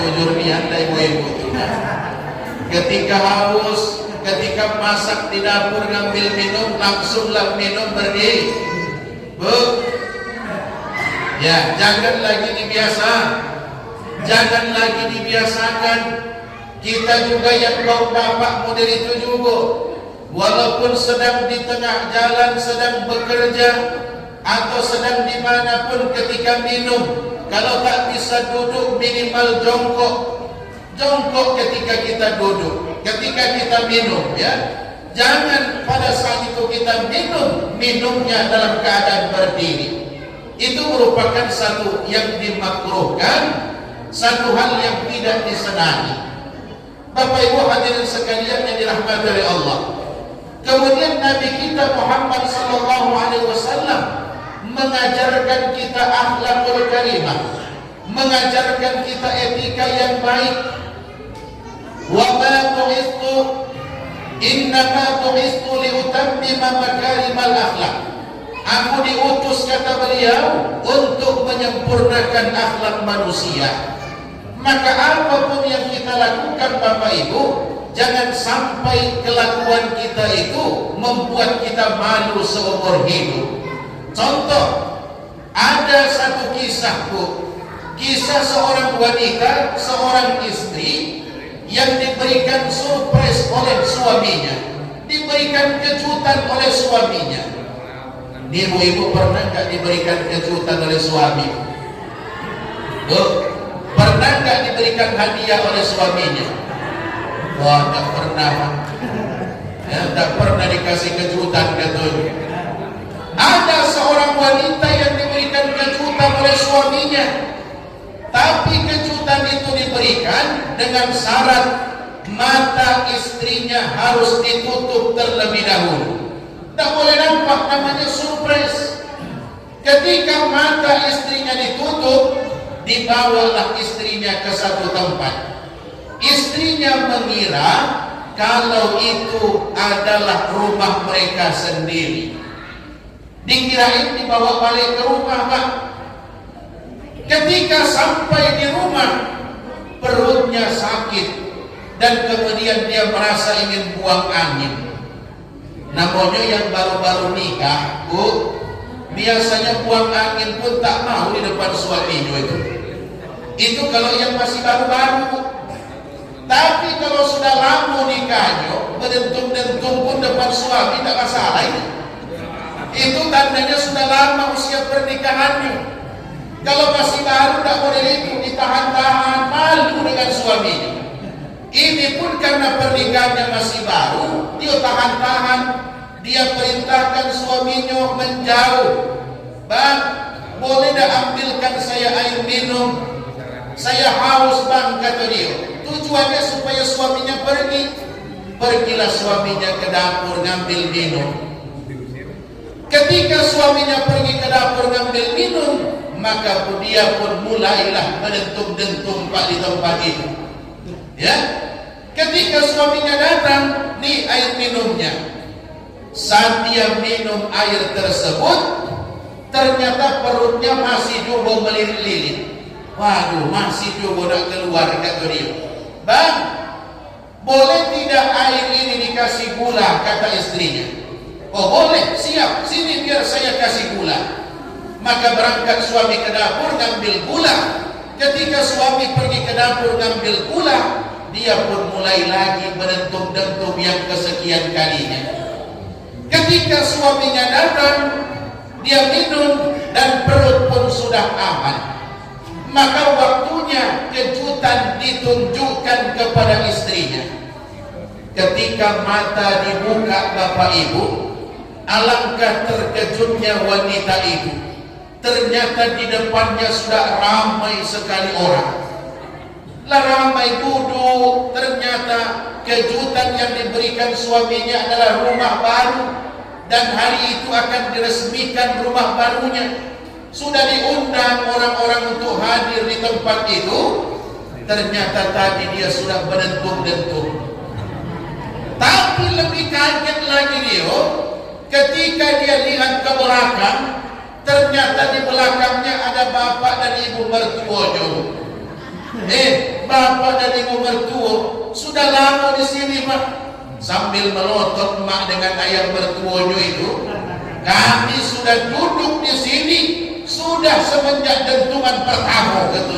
Jujur anda ibu-ibu, ketika haus, ketika masak di dapur ngambil minum, langsunglah minum berdiri. Bu, ya, jangan lagi dibiasakan. Kita juga yang kaum bapak model itu juga, walaupun sedang di tengah jalan, sedang bekerja atau sedang dimanapun, ketika minum, kalau tak bisa duduk minimal jongkok ketika kita duduk, ketika kita minum, ya. Jangan pada saat itu kita minumnya dalam keadaan berdiri. Itu merupakan satu yang dimakruhkan, satu hal yang tidak disenangi. Bapak Ibu hadirin sekalian yang dirahmati oleh Allah. Kemudian Nabi kita Muhammad sallallahu alaihi wasallam mengajarkan kita akhlakul karimah, mengajarkan kita etika yang baik. wa ma bu'ithu innama bu'ithu liutammima makarimal akhlak. Aku diutus, kata beliau, untuk menyempurnakan akhlak manusia. Maka apapun yang kita lakukan Bapak Ibu, jangan sampai kelakuan kita itu membuat kita malu seumur hidup. Contoh, ada satu kisah Bu, kisah seorang wanita, seorang istri yang diberikan surprise oleh suaminya, diberikan kejutan oleh suaminya. Ibu-ibu pernah nggak diberikan kejutan oleh suami? Pernah nggak diberikan hadiah oleh suaminya? Wah, tak pernah. Ya, tak pernah dikasih kejutan katanya. Ada seorang wanita yang diberikan kejutan oleh suaminya, tapi kejutan itu diberikan dengan syarat mata istrinya harus ditutup terlebih dahulu. Tak boleh nampak, namanya surprise. Ketika mata istrinya ditutup, dibawalah istrinya ke satu tempat. Istrinya mengira kalau itu adalah rumah mereka sendiri. Dikirain dibawa balik ke rumah, Pak. Ketika sampai di rumah, perutnya sakit dan kemudian dia merasa ingin buang angin. Namanya yang baru-baru nikah, Bu, biasanya buang angin pun tak mau di depan suaminya itu. Itu kalau yang masih baru-baru. Tapi kalau sudah lama nikahnya, berdentum-dentum pun depan suami tak masalah itu. Itu tandanya sudah lama usia pernikahannya. Kalau masih baru tak boleh itu, ditahan-tahan, malu dengan suaminya. Ini pun karena pernikahannya masih baru, dia tahan-tahan, dia perintahkan suaminya menjauh. Bang, boleh dah ambilkan saya air minum? Saya haus bang, kata dia. Tujuannya supaya suaminya pergi. Pergilah suaminya ke dapur ngambil minum. Ketika suaminya pergi ke dapur ngambil minum, maka dia pun mulailah mendentum-dentum Pak di tempat itu. Ya, ketika suaminya datang, nih air minumnya. Saat dia minum air tersebut, ternyata perutnya masih juga melilit-lilit. Waduh, masih juga nak keluar, kata dia. Bang, boleh tidak air ini dikasih gula, kata istrinya. Oh boleh, siap, sini biar saya kasih gula. Maka berangkat suami ke dapur ngambil gula. Ketika suami pergi ke dapur ngambil gula, dia pun mulai lagi mendentum-dentum yang kesekian kalinya. Ketika suaminya datang, dia minum dan perut pun sudah aman. Maka waktunya kejutan ditunjukkan kepada istrinya. Ketika mata dibuka Bapak Ibu, alangkah terkejutnya wanita itu. Ternyata di depannya sudah ramai sekali orang. Ramai duduk. Ternyata kejutan yang diberikan suaminya adalah rumah baru, dan hari itu akan diresmikan rumah barunya. Sudah diundang orang-orang untuk hadir di tempat itu. Ternyata tadi dia sudah mendentum-dentum. Tapi lebih kaget lagi dia ketika dia lihat ke belakang. Ternyata di belakangnya ada bapak dan ibu mertuanya. Bapak dan ibu mertua sudah lama di sini, Pak. Sambil melotot mak dengan ayah mertuanya itu, kami sudah duduk di sini sudah semenjak dentuman pertama, gitu.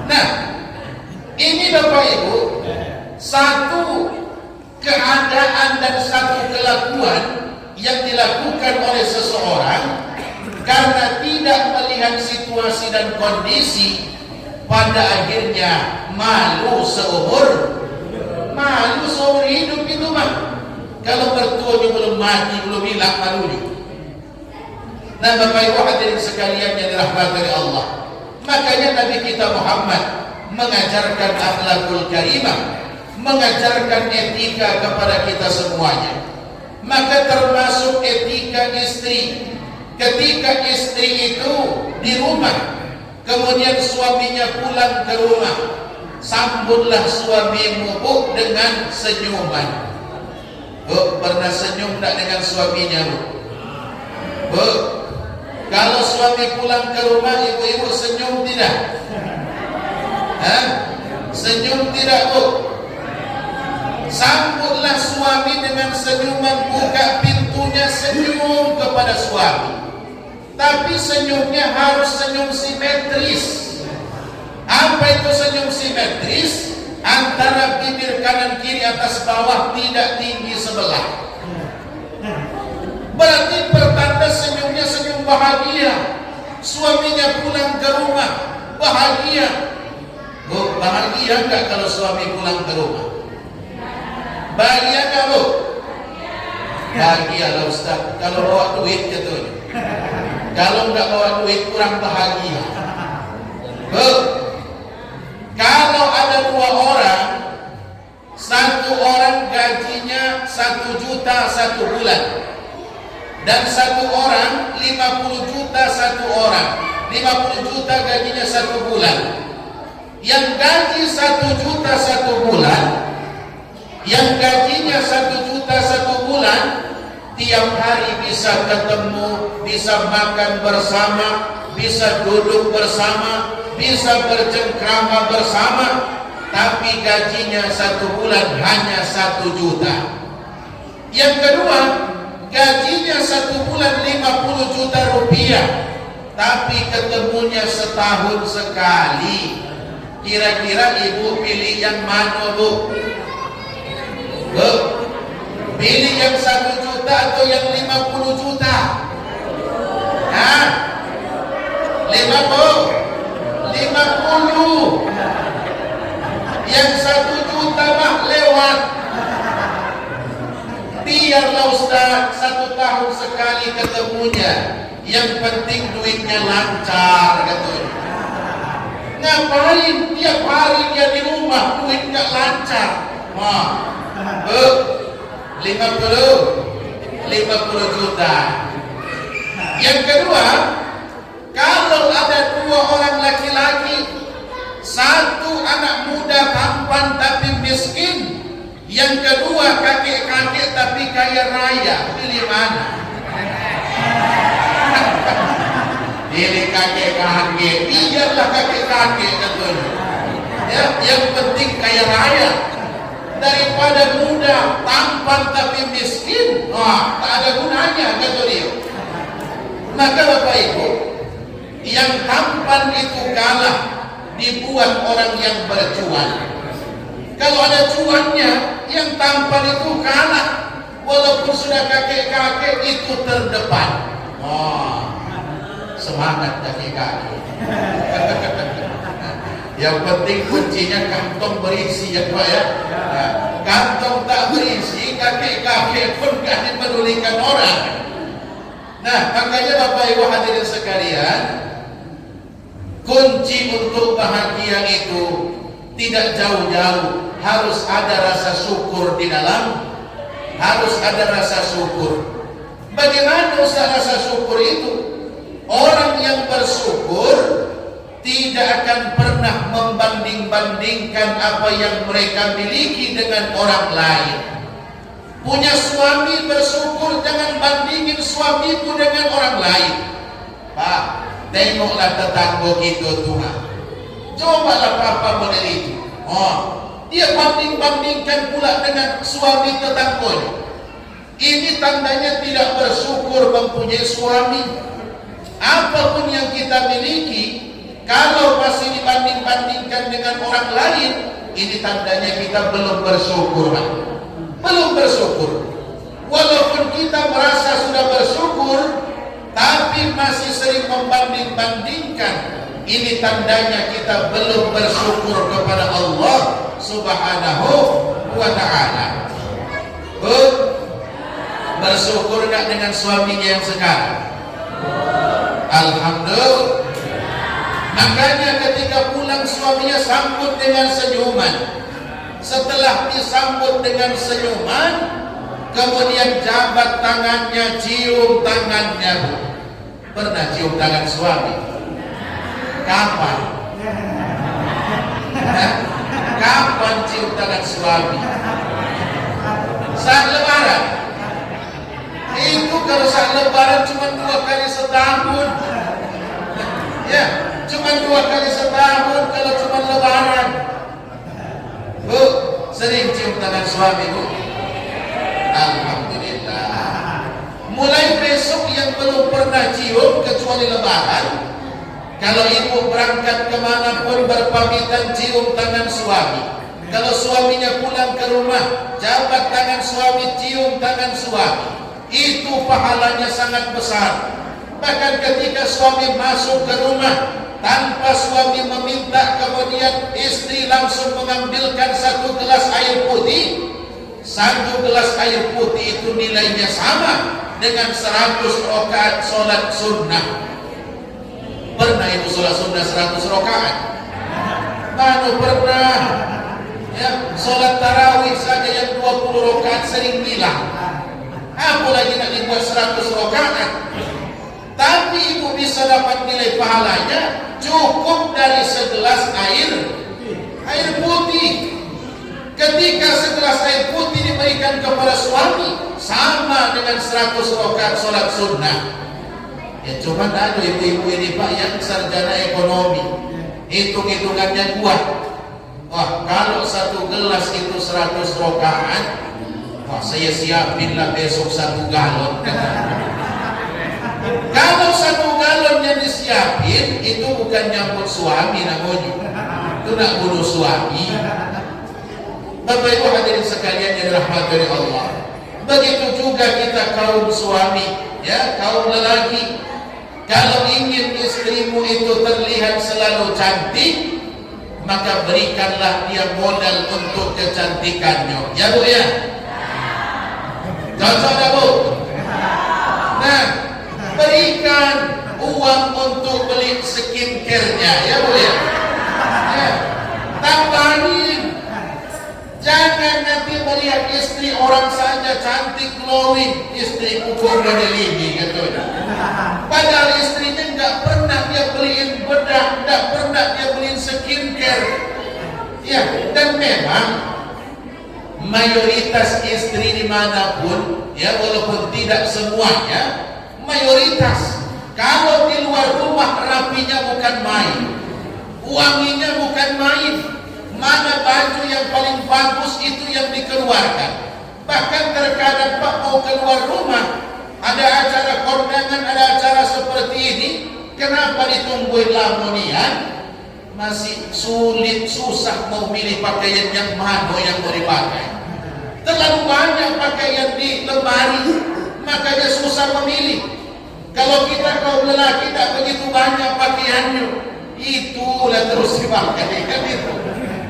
Nah, ini Bapak Ibu, satu keadaan dan satu kelakuan yang dilakukan oleh seseorang karena tidak melihat situasi dan kondisi, pada akhirnya malu seumur hidup itu, Pak. Kalau mertuanya belum mati, belum hilang malunya. Nah, Bapak Ibu hadirin sekalian yang dirahmati oleh Allah, makanya Nabi kita Muhammad mengajarkan akhlakul karimah, mengajarkan etika kepada kita semuanya. Maka termasuk etika istri. Ketika istri itu di rumah, kemudian suaminya pulang ke rumah, sambutlah suamimu Bu dengan senyuman. Bu, pernah senyum tak dengan suaminya Bu? Bu, kalau suami pulang ke rumah, ibu-ibu senyum tidak? Senyum tidak Bu? Sambutlah suami dengan senyuman, buka pintunya, senyum kepada suami. Tapi senyumnya harus senyum simetris. Apa itu senyum simetris? Antara bibir kanan kiri atas bawah tidak tinggi sebelah. Berarti pertanda senyumnya senyum bahagia. Suaminya pulang ke rumah bahagia. Bu, bahagia enggak kalau suami pulang ke rumah? Bahagia enggak Bu? Bahagia lah Ustaz. Kalau bawa duit gitu. Kalau enggak bawa duit kurang bahagia. Bu, kalau ada 2 orang, satu orang gajinya 1 juta 1 bulan, dan satu orang 50 juta 1 orang, 50 juta gajinya 1 bulan. Yang gaji 1 juta 1 bulan, yang gajinya 1 juta 1 bulan, tiap hari bisa ketemu, bisa makan bersama, bisa duduk bersama, bisa bercengkrama bersama, tapi gajinya 1 bulan hanya 1 juta. Yang kedua, gajinya 1 bulan 50 juta rupiah, tapi ketemunya setahun sekali. Kira-kira ibu pilih yang mana Bu? Bu, pilih yang 1 juta atau yang 50 juta? 50. Yang 1 juta mah lewat. Biarlah Ustaz 1 tahun sekali ketemunya, yang penting duitnya lancar katanya. Ngapain tiap hari dia di rumah duit nggak lancar? Bu, 50 juta. Yang kedua, kalau ada 2 orang laki-laki, satu anak muda tampan tapi miskin, yang kedua kakek-kakek tapi kaya raya, pilih mana? Pilih kakek-kakek. Biarlah kakek-kakek katanya. Ya, yang penting kaya raya daripada muda tampan tapi miskin. Tak ada gunanya kata dia. Maka Bapak Ibu, yang tampan itu kalah dibuat orang yang bercuan. Kalau ada cuannya, yang tampan itu kalah. Walaupun sudah kakek-kakek itu terdepan. Semangat kakek-kakek. Yang penting kuncinya kantong berisi ya Pak ya. Kantong tak berisi, kakek-kakek pun gak dipedulikan orang. Nah, makanya Bapak Ibu hadirin sekalian, kunci untuk bahagia itu tidak jauh-jauh, harus ada rasa syukur di dalam, harus ada rasa syukur. Bagaimana Ustaz rasa syukur itu? Orang yang bersyukur tidak akan pernah membanding-bandingkan apa yang mereka miliki dengan orang lain. Punya suami bersyukur, jangan bandingin suamimu dengan orang lain. Pak, tengoklah tetangga kita Tuhan. Cobalah papa model itu. Dia banding-bandingkan pula dengan suami tetangganya. Ini tandanya tidak bersyukur mempunyai suami. Apapun yang kita miliki, kalau masih dibanding-bandingkan dengan orang lain, ini tandanya kita belum bersyukur, Pak. Belum bersyukur. Walaupun kita merasa sudah bersyukur, tapi masih sering membanding-bandingkan, ini tandanya kita belum bersyukur kepada Allah Subhanahu wa ta'ala. Bersyukur gak dengan suaminya yang sekarang? Alhamdulillah. Makanya ketika pulang suaminya sambut dengan senyuman. Setelah disambut dengan senyuman, kemudian jabat tangannya, cium tangannya. Pernah cium tangan suami? Kapan? kapan cium tangan suami? Saat lebaran. Itu kalau saat lebaran cuma 2 kali setahun. Ya, cuma 2 kali setahun kalau cuma lebaran. Bu, sering cium tangan suami, Bu? Alhamdulillah. Mulai besok yang belum pernah cium kecuali lebaran, kalau ibu berangkat kemanapun berpamitan cium tangan suami. Kalau suaminya pulang ke rumah, jabat tangan suami, cium tangan suami. Itu pahalanya sangat besar. Bahkan ketika suami masuk ke rumah, tanpa suami meminta, kemudian istri langsung mengambilkan 1 gelas air putih. 1 gelas air putih itu nilainya sama dengan 100 rakaat sholat sunnah. Pernah ibu sholat sunnah 100 rakaat? Mana pernah? Ya, sholat tarawih saja yang 20 rakaat sering bilang. Apalagi nak dibuat 100 rakaat. Tapi ibu bisa dapat nilai pahalanya cukup dari segelas air putih. Ketika segelas air putih diberikan kepada suami, sama dengan 100 rakaat sholat sunnah. Ya cuma ada ibu-ibu ini Pak yang sarjana ekonomi, hitung-hitungannya kuat. Wah, kalau 1 gelas itu 100 rakaat, wah saya siapinlah besok 1 galon. Kalau 1 galon yang disiapin itu bukan nyambut suami namanya, itu nak bunuh suami. Bapak Ibu hadirin sekalian yang dirahmati oleh Allah. Begitu juga kita kaum suami, ya kaum lelaki. Kalau ingin istrimu itu terlihat selalu cantik, maka berikanlah dia modal untuk kecantikannya. Ya Bu ya? Cocok tak Bu? Nah, berikan uang untuk beli skincare-nya. Ya Bu ya? Ya. Tambahin. Jangan nanti melihat istri orang saja cantik glowing, istriku kok model ini katanya. Padahal istrinya nggak pernah dia beliin bedak, nggak pernah dia beliin skincare. Ya, dan memang mayoritas istri dimanapun, ya walaupun tidak semuanya, mayoritas kalau di luar rumah rapinya bukan main, wanginya bukan main. Mana baju yang paling bagus itu yang dikeluarkan. Bahkan terkadang Pak mau keluar rumah, ada acara kondangan, ada acara seperti ini, kenapa ditungguin lamonian? Masih sulit, susah mau milih pakaian yang mana yang mau dipakai. Terlalu banyak pakaian di lemari, makanya susah memilih. Kalau kita kaum lelaki tak begitu banyak pakaiannya, itulah terus dipakai kan itu.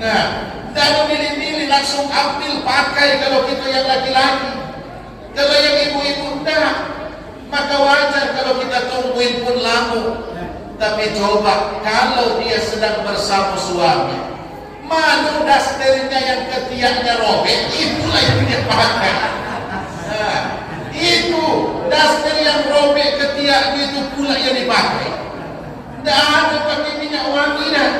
Nah, tidak milih-milih, langsung ambil pakai kalau kita yang laki-laki. Kalau yang ibu-ibu tidak, maka wajar kalau kita tungguin pun lama. Tapi coba kalau dia sedang bersama suami, mana dasternya yang ketiaknya robek, itulah yang dia pakai. Nah, itu daster yang robek ketiaknya itu pula yang dipakai. Tidak ada pakai minyak wangi dah.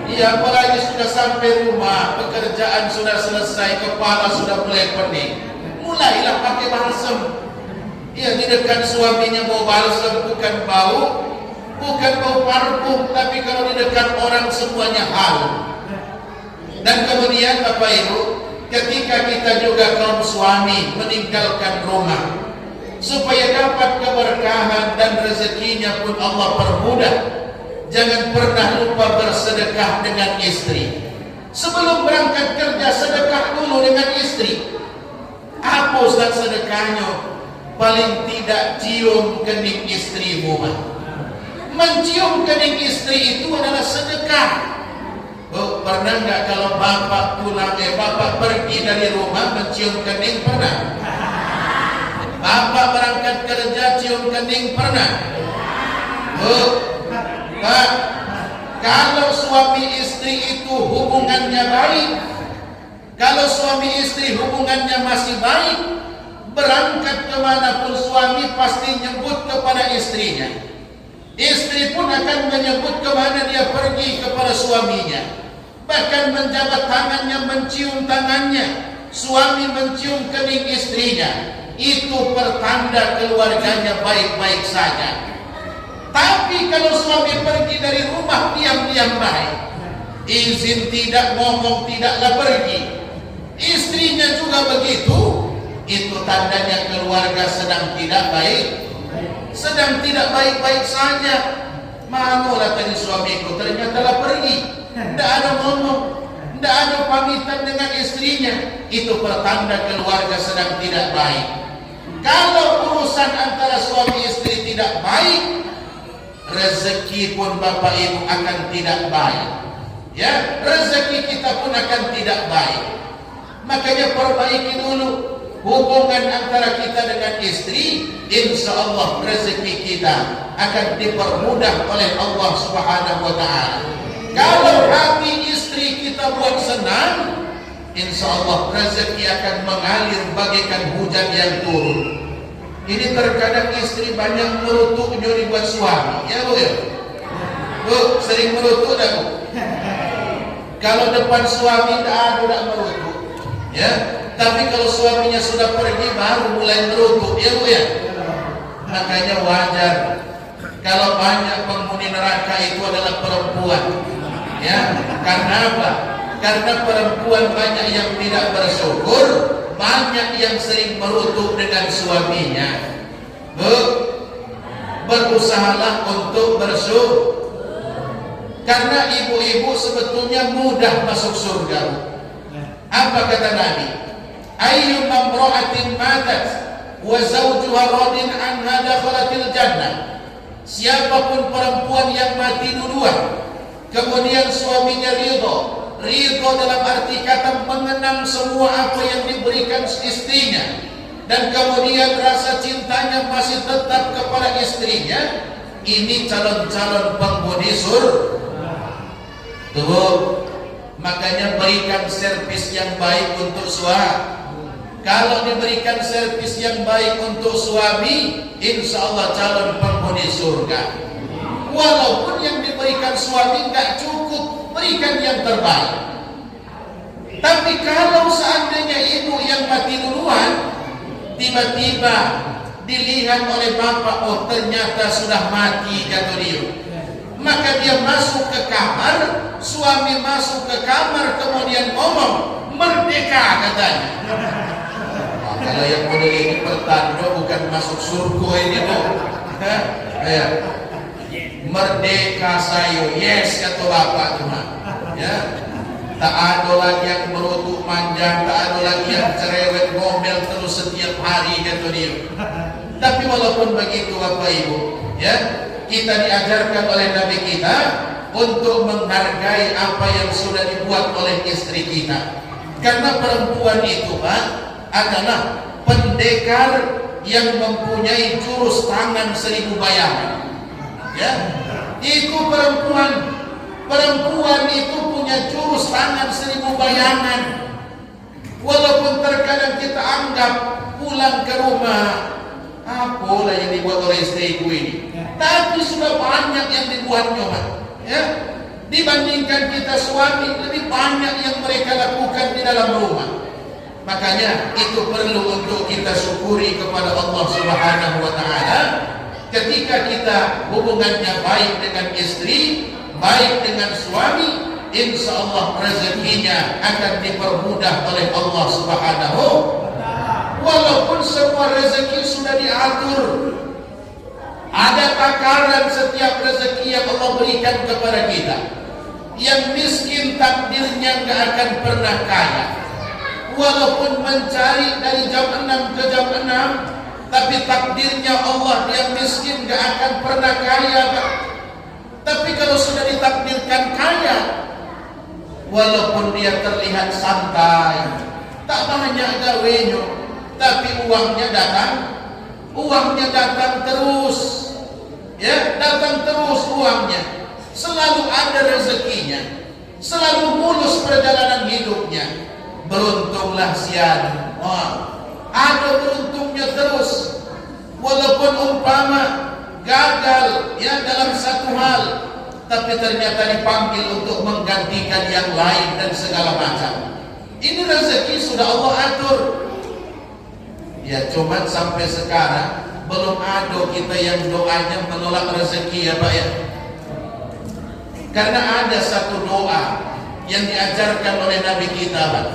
Ya, apalagi sudah sampai rumah, pekerjaan sudah selesai, kepala sudah mulai pening, mulailah pakai balsam. Ya, di dekat suaminya bau balsam, bukan bau parfum, tapi kalau di dekat orang semuanya harum. Dan kemudian Bapak Ibu, ketika kita juga kaum suami meninggalkan rumah, supaya dapat keberkahan dan rezekinya pun Allah permudah, jangan pernah lupa bersedekah dengan istri. Sebelum berangkat kerja, sedekah dulu dengan istri. Apa Ustaz sedekahnya? Paling tidak cium kening istrimu. Mencium kening istri itu adalah sedekah. Oh, pernah nggak kalau bapak pulang, bapak pergi dari rumah mencium kening? Pernah? Bapak berangkat kerja cium kening? Pernah? Oh, Pak, kalau suami istri itu hubungannya baik, kalau suami istri hubungannya masih baik, berangkat kemanapun suami pasti nyebut kepada istrinya. Istri pun akan menyebut kemana dia pergi kepada suaminya. bahkan menjabat tangannya, mencium tangannya, suami mencium kening istrinya, itu pertanda keluarganya baik-baik saja. Tapi kalau suami pergi dari rumah diam-diam baik, izin tidak, ngomong tidaklah pergi, istrinya juga begitu, itu tandanya keluarga sedang tidak baik, sedang tidak baik-baik saja. Manulah tadi suamiku ternyata lah pergi, tidak ada ngomong, tidak ada pamitan dengan istrinya, itu pertanda keluarga sedang tidak baik. Kalau urusan antara suami istri tidak baik, rezeki pun Bapak Ibu akan tidak baik, ya, rezeki kita pun akan tidak baik. Makanya perbaiki dulu hubungan antara kita dengan istri, insya Allah rezeki kita akan dipermudah oleh Allah Subhanahu wa Ta'ala. Kalau hati istri kita buat senang, insya Allah rezeki akan mengalir bagaikan hujan yang turun. Ini terkadang istri banyak merutuk nyuri buat suami, ya Bu ya? Bu, sering merutuk dah Bu? Kalau depan suami tak merutuk, ya. Tapi kalau suaminya sudah pergi baru mulai merutuk, ya Bu ya? Makanya wajar kalau banyak penghuni neraka itu adalah perempuan, ya. Karena apa? Karena perempuan banyak yang tidak bersyukur, banyak yang sering merutuk dengan suaminya. Bu, berusahalah untuk bersyukur, karena ibu-ibu sebetulnya mudah masuk surga. Apa kata Nabi? Ayyu mamra'atin matat wa zawjuha radin anha dakhalatil jannah. Siapapun perempuan yang mati duluan, kemudian suaminya ridho dalam arti kata mengenang semua apa yang diberikan istrinya, dan kemudian rasa cintanya masih tetap kepada istrinya, ini calon-calon penghuni surga. Tuh, makanya berikan servis yang baik untuk suami. Kalau diberikan servis yang baik untuk suami, insya Allah calon penghuni surga. Walaupun yang diberikan suami nggak cukup, berikan yang terbaik. Tapi kalau seandainya ibu yang mati duluan, tiba-tiba dilihat oleh bapak, oh ternyata sudah mati, kata dia, maka dia masuk ke kamar, suami masuk ke kamar, kemudian ngomong merdeka, katanya. Kalau yang model ini pertanda bukan masuk surga ini tuh. Ya. Merdeka sayo, yes kata bapak cuma. Ya. Tak ada lagi yang merutuk manjang, tak ada lagi yang cerewet ngomel terus setiap hari, kata dia. Tapi walaupun begitu Bapak Ibu, ya, kita diajarkan oleh Nabi kita untuk menghargai apa yang sudah dibuat oleh istri kita. Karena perempuan itu Pak adalah pendekar yang mempunyai jurus tangan 1000 bayangan. Ya, itu perempuan itu punya jurus tangan 1000 bayangan. Walaupun terkadang kita anggap pulang ke rumah, apalah yang dibuat oleh istriku ini, tapi sudah banyak yang dibuatnya, Pak. Ya, dibandingkan kita suami, lebih banyak yang mereka lakukan di dalam rumah. Makanya itu perlu untuk kita syukuri kepada Allah Subhanahu wa Ta'ala. Ketika kita hubungannya baik dengan istri, baik dengan suami, insya Allah rezekinya akan dipermudah oleh Allah Subhanahu. Walaupun semua rezeki sudah diatur, ada takaran setiap rezeki yang Allah berikan kepada kita. Yang miskin takdirnya gak akan pernah kaya. Walaupun mencari dari jam 6 ke jam 6, tapi takdirnya Allah yang miskin gak akan pernah kaya, Pak. Tapi kalau sudah ditakdirkan kaya, walaupun dia terlihat santai, tak banyak gawenya, tapi uangnya datang terus, ya, datang terus uangnya, selalu ada rezekinya, selalu mulus perjalanan hidupnya. Beruntunglah sian, ada beruntungnya terus, walaupun umpama gagal ya dalam satu hal, tapi ternyata dipanggil untuk menggantikan yang lain dan segala macam. Ini rezeki sudah Allah atur. Ya, cuman sampai sekarang belum ada kita yang doanya menolak rezeki, ya Pak ya. Karena ada satu doa yang diajarkan oleh Nabi kita, Pak.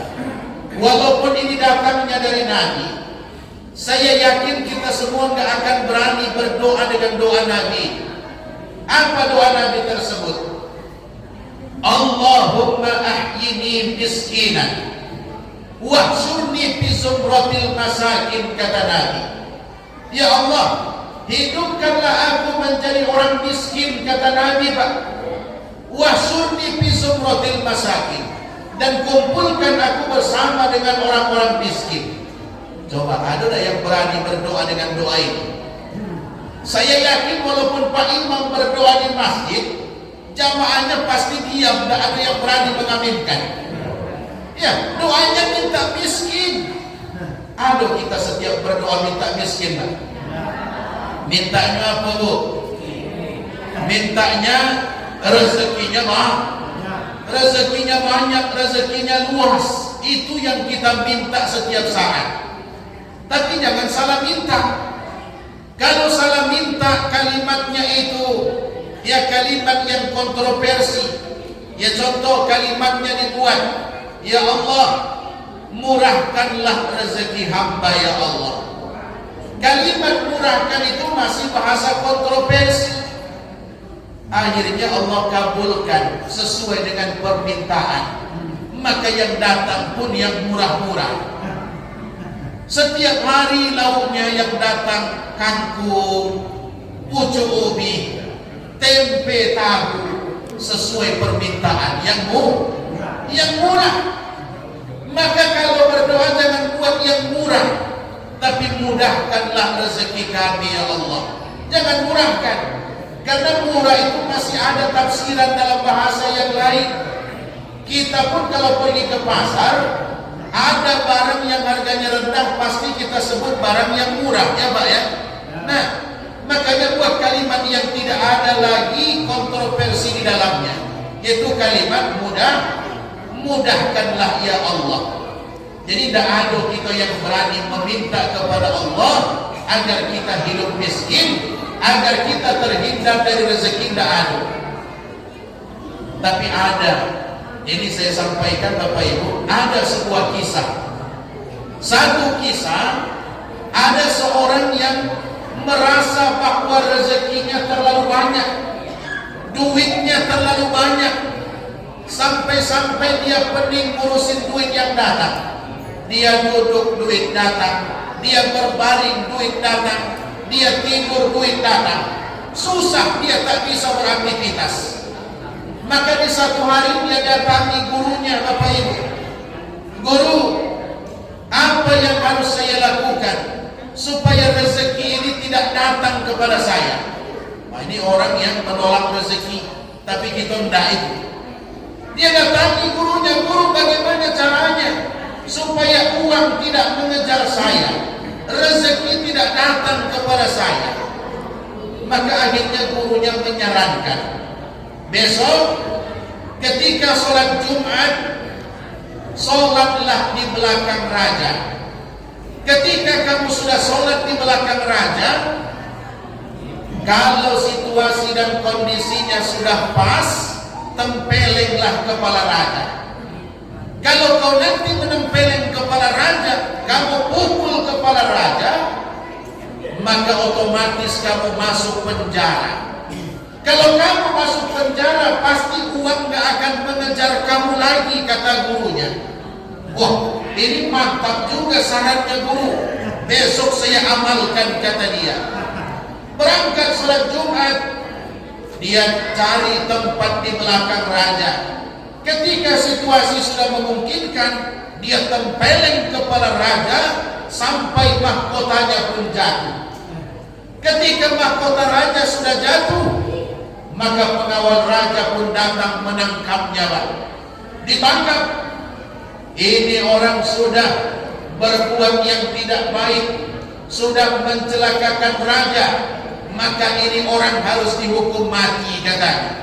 Walaupun ini datangnya dari Nabi, saya yakin kita semua nggak akan berani berdoa dengan doa Nabi. Apa doa Nabi tersebut? Allahumma ahyini miskinan wahsyurni fi zumratil masakin, kata Nabi. Ya Allah, hidupkanlah aku menjadi orang miskin, kata Nabi, Pak. Wahsyurni fi zumratil masakin, dan kumpulkan aku bersama dengan orang-orang miskin. Coba ada tak yang berani berdoa dengan doa ini? Saya yakin walaupun Pak Imam berdoa di masjid, jamaahnya pasti diam, tidak ada yang berani mengaminkan. Ya, doanya minta miskin. Aduh, kita setiap berdoa minta miskin, Pak. Mintanya apa, Bu? Mintanya rezekinya rezekinya banyak, rezekinya luas. Itu yang kita minta setiap saat. Tapi jangan salah minta. Kalau salah minta, kalimatnya itu ya kalimat yang kontroversi. Ya, contoh kalimatnya dibuat, ya Allah, murahkanlah rezeki hamba, ya Allah. Kalimat murahkan itu masih bahasa kontroversi. Akhirnya Allah kabulkan sesuai dengan permintaan. Maka yang datang pun yang murah-murah. Setiap hari lauknya yang datang kangkung, pucuk ubi, tempe tahu, sesuai permintaan yang murah. Maka kalau berdoa jangan buat yang murah, tapi mudahkanlah rezeki kami, ya Allah. Jangan murahkan, karena murah itu masih ada tafsiran dalam bahasa yang lain. Kita pun kalau pergi ke pasar, ada barang yang harganya rendah, pasti kita sebut barang yang murah, ya Pak ya. Nah, makanya buat kalimat yang tidak ada lagi kontroversi di dalamnya, yaitu kalimat mudahkanlah ya Allah. Jadi tidak ada kita yang berani meminta kepada Allah agar kita hidup miskin, agar kita terhindar dari rezeki, tidak ada. Tapi ada, ini saya sampaikan Bapak Ibu, ada sebuah kisah. Satu kisah, ada seorang yang merasa bahwa rezekinya terlalu banyak, duitnya terlalu banyak, sampai-sampai dia pening ngurusin duit yang datang. Dia duduk, duit datang. Dia berbaring, duit datang. Dia tidur, duit datang. Susah, dia tak bisa beraktivitas. Maka di satu hari dia datangi gurunya, Bapak Ibu. Guru, apa yang harus saya lakukan supaya rezeki ini tidak datang kepada saya? Nah, ini orang yang menolak rezeki, tapi kita tidak itu. Dia datangi gurunya, guru bagaimana caranya supaya uang tidak mengejar saya, rezeki tidak datang kepada saya? Maka akhirnya gurunya menyarankan, besok ketika sholat Jumat, sholatlah di belakang raja. Ketika kamu sudah sholat di belakang raja, kalau situasi dan kondisinya sudah pas, tempelenglah kepala raja. Kalau kau nanti menempeleng kepala raja, kamu pukul kepala raja, maka otomatis kamu masuk penjara. Kalau kamu masuk penjara, pasti uang gak akan mengejar kamu lagi, kata gurunya. Wah, ini mantap juga sarannya guru. Besok saya amalkan, kata dia. Berangkat sholat Jumat, dia cari tempat di belakang raja. Ketika situasi sudah memungkinkan, dia tempeleng kepala raja sampai mahkotanya pun jatuh. Ketika mahkota raja sudah jatuh, maka pengawal raja pun datang menangkapnya, Pak. Ditangkap. Ini orang sudah berbuat yang tidak baik, sudah mencelakakan raja, maka ini orang harus dihukum mati, katanya.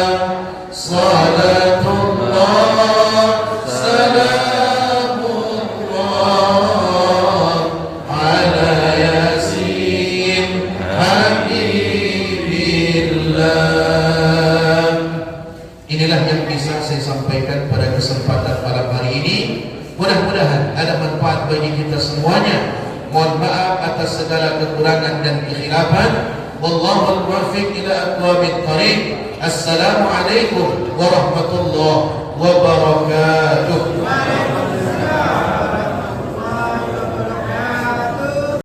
wassalam. Inilah yang bisa saya sampaikan pada kesempatan malam hari ini. Mudah-mudahan ada manfaat bagi kita semuanya. Mohon maaf atas segala kekurangan dan kekhilafan. Wallahul muwaffiq ila aqwamit thariq. Assalamualaikum warahmatullahi wabarakatuh.